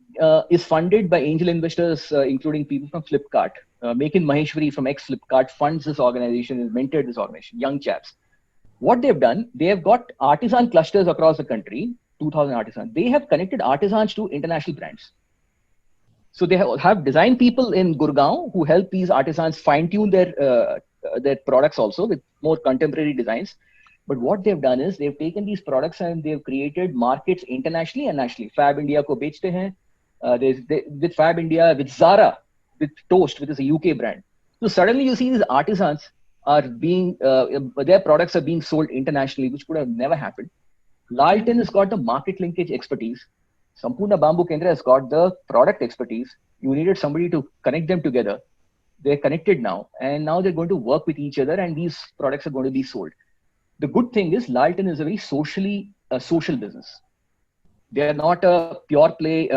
is funded by angel investors, including people from Flipkart. Mekin Maheshwari from ex-Flipkart funds this organization and mentored this organization, young chaps. What they've done, they have got artisan clusters across the country, 2,000 artisans. They have connected artisans to international brands. So they have design people in Gurgaon who help these artisans fine-tune their products also with more contemporary designs. But what they've done is they've taken these products and they've created markets internationally and nationally. Fab India ko bechte hain. With Fab India, with Zara, with Toast, which is a UK brand. So suddenly you see these artisans are being, their products are being sold internationally, which would have never happened. Lal 10 has got the market linkage expertise. Sampurna Bamboo Kendra has got the product expertise. You needed somebody to connect them together. They're connected now, and now they're going to work with each other, and these products are going to be sold. The good thing is Lal 10 is a very social business. They are not a pure play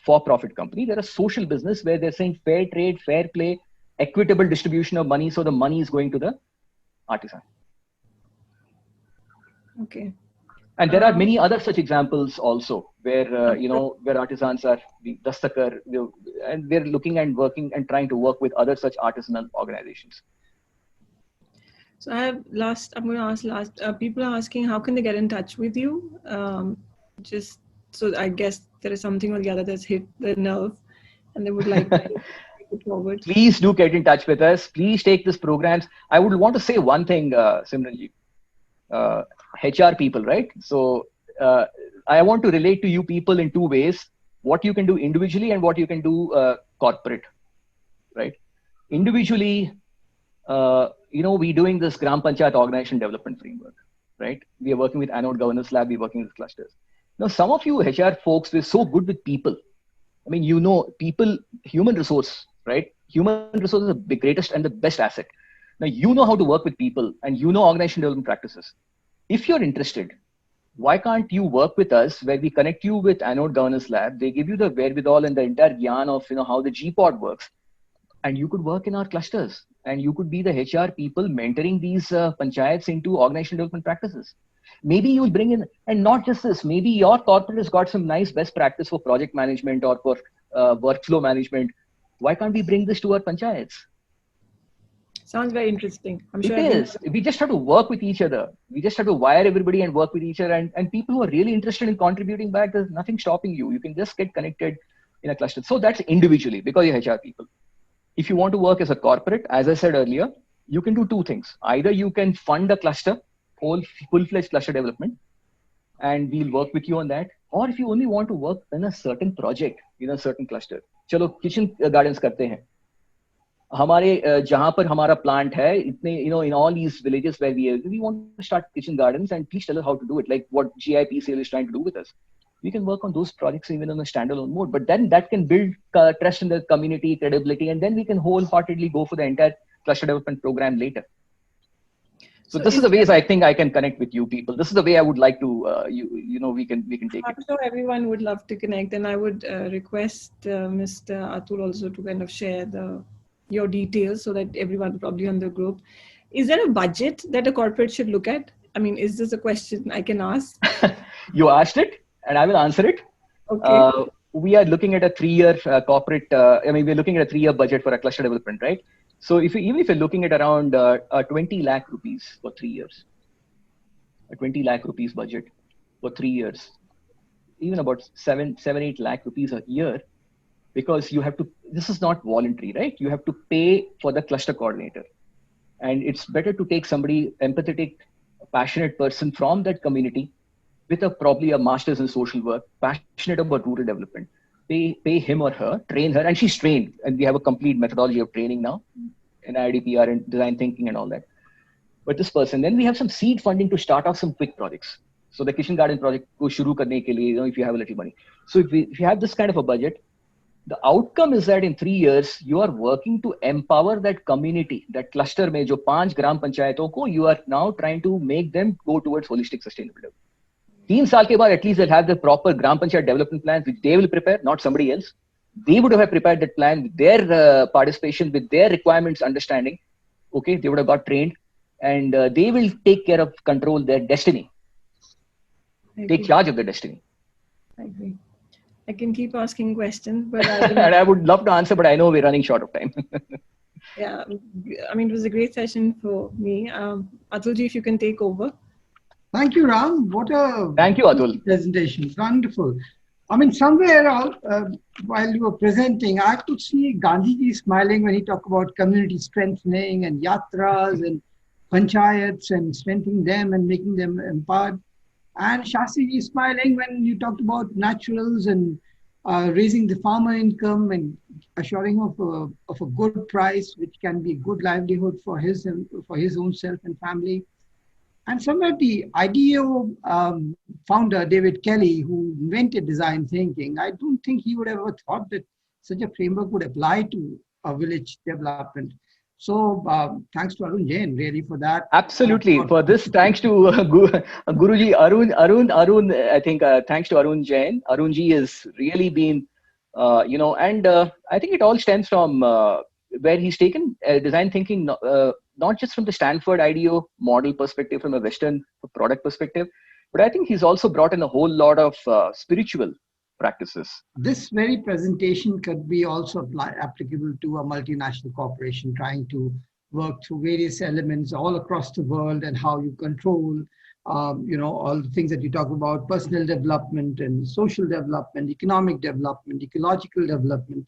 for-profit company. They're a social business where they're saying fair trade, fair play, equitable distribution of money. So the money is going to the artisan. Okay. And there are many other such examples also where, where artisans are the dastakar, and we're looking and working and trying to work with other such artisanal organizations. So I'm going to ask last, people are asking, how can they get in touch with you? So I guess there is something or the other that's hit the nerve and they would like to take it forward. Please do get in touch with us. Please take these programs. I would want to say one thing, Simranji. HR people, right? So I want to relate to you people in two ways, what you can do individually and what you can do corporate, right? Individually, we're doing this Gram Panchayat Organization Development Framework, right? We are working with Anode Governance Lab, we're working with clusters. Now, some of you HR folks, we're so good with people. I mean, people, human resource, right? Human resource is the greatest and the best asset. Now, you know how to work with people and you know organization development practices. If you're interested, why can't you work with us where we connect you with Anode Governance Lab? They give you the wherewithal and the entire gyan of how the GPOD works. And you could work in our clusters and you could be the HR people mentoring these panchayats into organization development practices. Maybe you'll bring in, and not just this, maybe your corporate has got some nice best practice for project management or for workflow management. Why can't we bring this to our panchayats? Sounds very interesting. I'm sure it is. We just have to work with each other. We just have to wire everybody and work with each other. And people who are really interested in contributing back, there's nothing stopping you. You can just get connected in a cluster. So that's individually because you're HR people. If you want to work as a corporate, as I said earlier, you can do two things. Either you can fund a cluster, full-fledged cluster development, and we'll work with you on that. or if you only want to work in a certain project, in a certain cluster. चलो kitchen gardens करते हैं. हमारे जहाँ पर हमारा plant है, इतने in all these villages where we want to start kitchen gardens, and please tell us how to do it, like what GIPCL is trying to do with us. We can work on those projects even on a standalone mode, but then that can build trust in the community, credibility, and then we can wholeheartedly go for the entire cluster development program later. So this is the ways I think I can connect with you people. This is the way I would like to, we can take I'm it. sure everyone would love to connect, and I would request Mr. Atul also to kind of share your details so that everyone probably on the group. Is there a budget that a corporate should look at? I mean, is this a question I can ask? You asked it, and I will answer it. Okay. We are looking at a 3-year corporate. We're looking at a 3-year budget for a cluster development, right? So even if you're looking at around 20 lakh rupees for 3 years, a 20 lakh rupees budget for 3 years, even about 8 lakh rupees a year, because you have to, this is not voluntary, right? You have to pay for the cluster coordinator. And it's better to take somebody empathetic, passionate person from that community with probably a master's in social work, passionate about rural development. Pay him or her, train her, and she's trained. And we have a complete methodology of training now in IDPR and design thinking and all that. But this person, then we have some seed funding to start off some quick projects. So the kitchen garden project, go shuru karne ke liye, if you have a little money. So if you have this kind of a budget, the outcome is that in 3 years, you are working to empower that community, that cluster mein jo 5 gram panchayaton ko, you are now trying to make them go towards holistic sustainable development. 3 साल के बाद at least they'll have the proper gram panchayat development plans which they will prepare, not somebody else. They would have prepared that plan with their participation, with their requirements, understanding. Okay, they would have got trained, and they will take care of, control their destiny. Take charge of their destiny. I agree. I can keep asking questions, but and I would love to answer, but I know we're running short of time. Yeah, I mean, it was a great session for me. Atulji, if you can take over. Thank you, Ram. What a Thank you, Atul. Presentation. Wonderful. I mean, somewhere while you were presenting, I could see Gandhiji smiling when he talked about community strengthening and yatras and panchayats and strengthening them and making them empowered. And Shastriji smiling when you talked about naturals and raising the farmer income and assuring of a good price, which can be good livelihood for his own self and family. And somewhere the IDEO founder, David Kelly, who invented design thinking, I don't think he would have ever thought that such a framework would apply to a village development. So thanks to Arun Jain really for that. Absolutely. For this, thanks to Guruji Arun, I think thanks to Arun Jain. Arunji has really been, and I think it all stems from where he's taken design thinking, not just from the Stanford IDEO model perspective, from a Western product perspective, but I think he's also brought in a whole lot of spiritual practices. This very presentation could be also applicable to a multinational corporation trying to work through various elements all across the world and how you control, all the things that you talk about, personal development and social development, economic development, ecological development,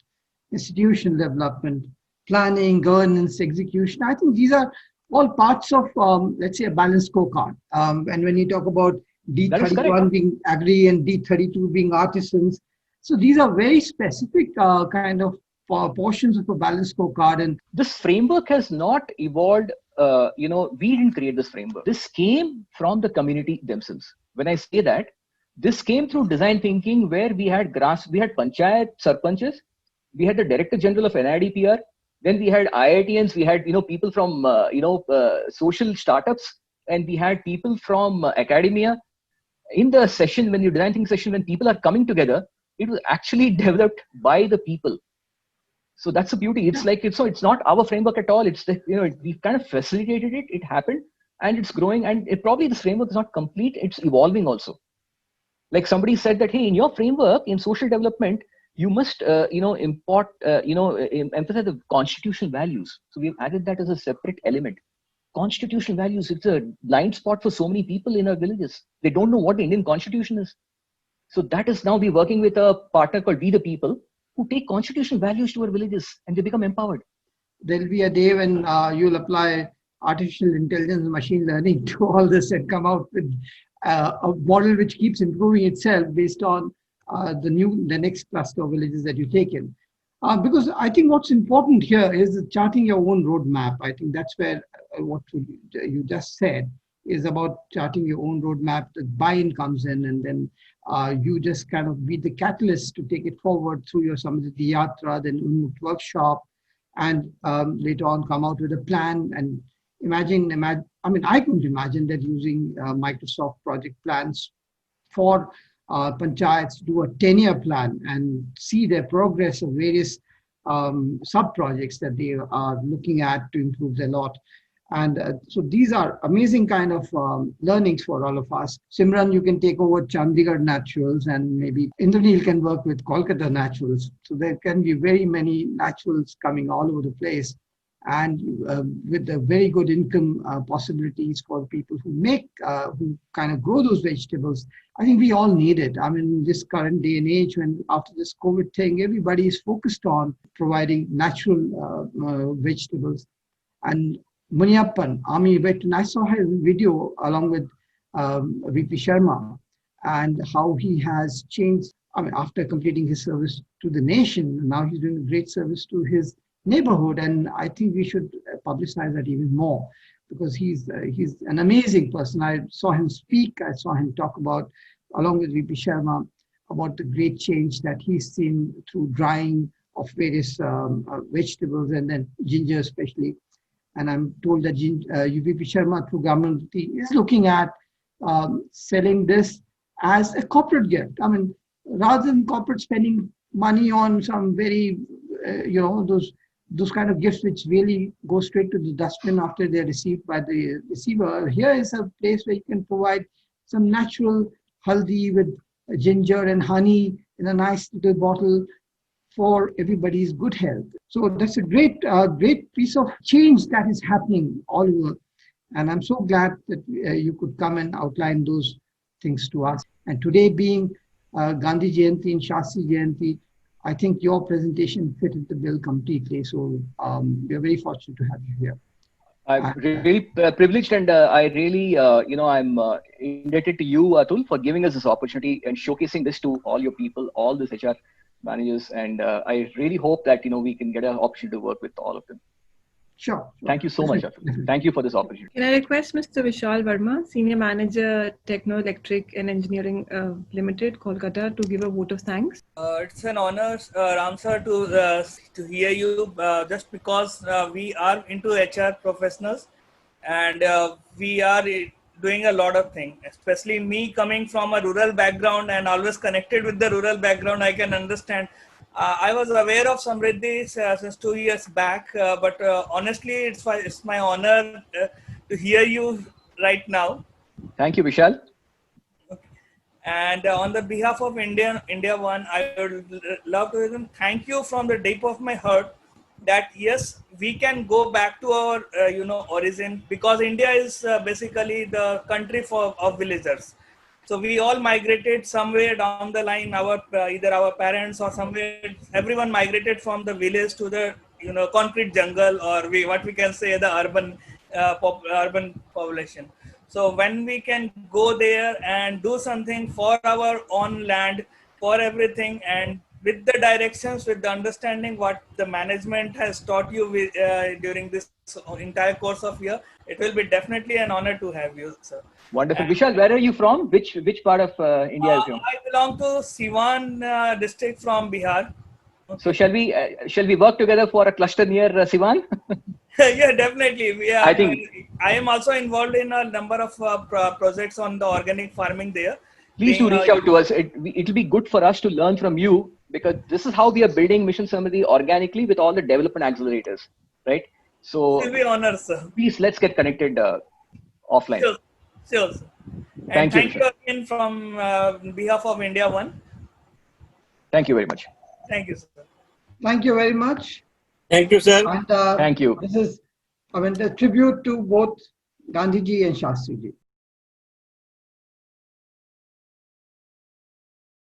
institutional development, planning, governance, execution. I think these are all parts of, let's say, a balanced scorecard. And when you talk about D31 being agri and D32 being artisans, so these are very specific kind of portions of a balanced scorecard. And this framework has not evolved. We didn't create this framework. This came from the community themselves. When I say that, this came through design thinking, where we had panchayat sarpanches, we had the director general of NIDPR. Then we had IITians, we had people from social startups, and we had people from academia. In the session, when you design thinking session, when people are coming together, it was actually developed by the people. So that's the beauty. It's like it's not our framework at all. It's we've kind of facilitated it. It happened, and it's growing. And probably this framework is not complete. It's evolving also. Like somebody said that, hey, in your framework in social development, you must, emphasize the constitutional values. So we've added that as a separate element. Constitutional values, it's a blind spot for so many people in our villages. They don't know what the Indian Constitution is. So that is now we're working with a partner called We the People, who take constitutional values to our villages and they become empowered. There'll be a day when you'll apply artificial intelligence and machine learning to all this and come out with a model which keeps improving itself based on the next cluster of villages that you take in. Because I think what's important here is charting your own roadmap. I think that's where what you just said is about charting your own roadmap. The buy-in comes in, and then you just kind of be the catalyst to take it forward through your Samriddhi Yatra, then Unmukt workshop, and later on come out with a plan. And imagine, I mean, I couldn't imagine that using Microsoft project plans for panchayats to do a 10-year plan and see their progress of various sub-projects that they are looking at to improve their lot. And so these are amazing kind of learnings for all of us. Simran, you can take over Chandigarh naturals, and maybe Indranil can work with Kolkata naturals. So there can be very many naturals coming all over the place, and with the very good income possibilities for people who make, who kind of grow those vegetables. I think we all need it. I mean, this current day and age, when after this COVID thing, everybody is focused on providing natural vegetables. And Muniappan, Ami Veteran, I saw his video along with VP Sharma, and how he has changed. I mean, after completing his service to the nation, now he's doing a great service to his neighborhood, and I think we should publicize that even more, because he's an amazing person. I saw him speak, I saw him talk about, along with VP Sharma, about the great change that he's seen through drying of various vegetables, and then ginger especially. And I'm told that VP Sharma through Government is looking at selling this as a corporate gift. I mean, rather than corporate spending money on some very, those kind of gifts which really go straight to the dustbin after they're received by the receiver. Here is a place where you can provide some natural haldi with ginger and honey in a nice little bottle for everybody's good health. So that's a great piece of change that is happening all over. And I'm so glad that you could come and outline those things to us. And today being Gandhi Jayanti and Shastri Jayanti, I think your presentation fitted the bill completely. So we are very fortunate to have you here. I'm really privileged, and I really, I'm indebted to you, Atul, for giving us this opportunity and showcasing this to all your people, all these HR managers. And I really hope that, we can get an opportunity to work with all of them. Sure. Thank you so much, Atul. Thank you for this opportunity. Can I request Mr. Vishal Verma, Senior Manager, Techno Electric and Engineering Limited, Kolkata, to give a vote of thanks? It's an honor, Ram sir, to hear you, just because we are into HR professionals, and we are doing a lot of things. Especially me coming from a rural background and always connected with the rural background, I can understand. I was aware of Samriddhi since 2 years back, but honestly, it's my honor to hear you right now. Thank you, Vishal. Okay. And on the behalf of India One, I would love to thank you from the depth of my heart that yes, we can go back to our origin, because India is basically the country of villagers. So we all migrated somewhere down the line. Either our parents or somewhere, everyone migrated from the village to the concrete jungle, or what we can say the urban population. So when we can go there and do something for our own land, for everything, and with the directions, with the understanding what the management has taught you during this entire course of year, it will be definitely an honor to have you, sir. Wonderful. Vishal, where are you from? Which part of India are you from? I belong to Siwan district from Bihar. Okay. So shall we work together for a cluster near Siwan? Yeah, definitely. Yeah, I think I am also involved in a number of projects on the organic farming there. Please do reach out to us. It'll be good for us to learn from you, because this is how we are building Mission Samriddhi organically with all the development accelerators, right? So it will be honor, sir. Please, let's get connected offline. Sure, sir. And thank you again from behalf of India One. Thank you very much. Thank you, sir. Thank you very much. Thank you, sir. And, thank you. This is, a tribute to both Gandhiji and Shastriji.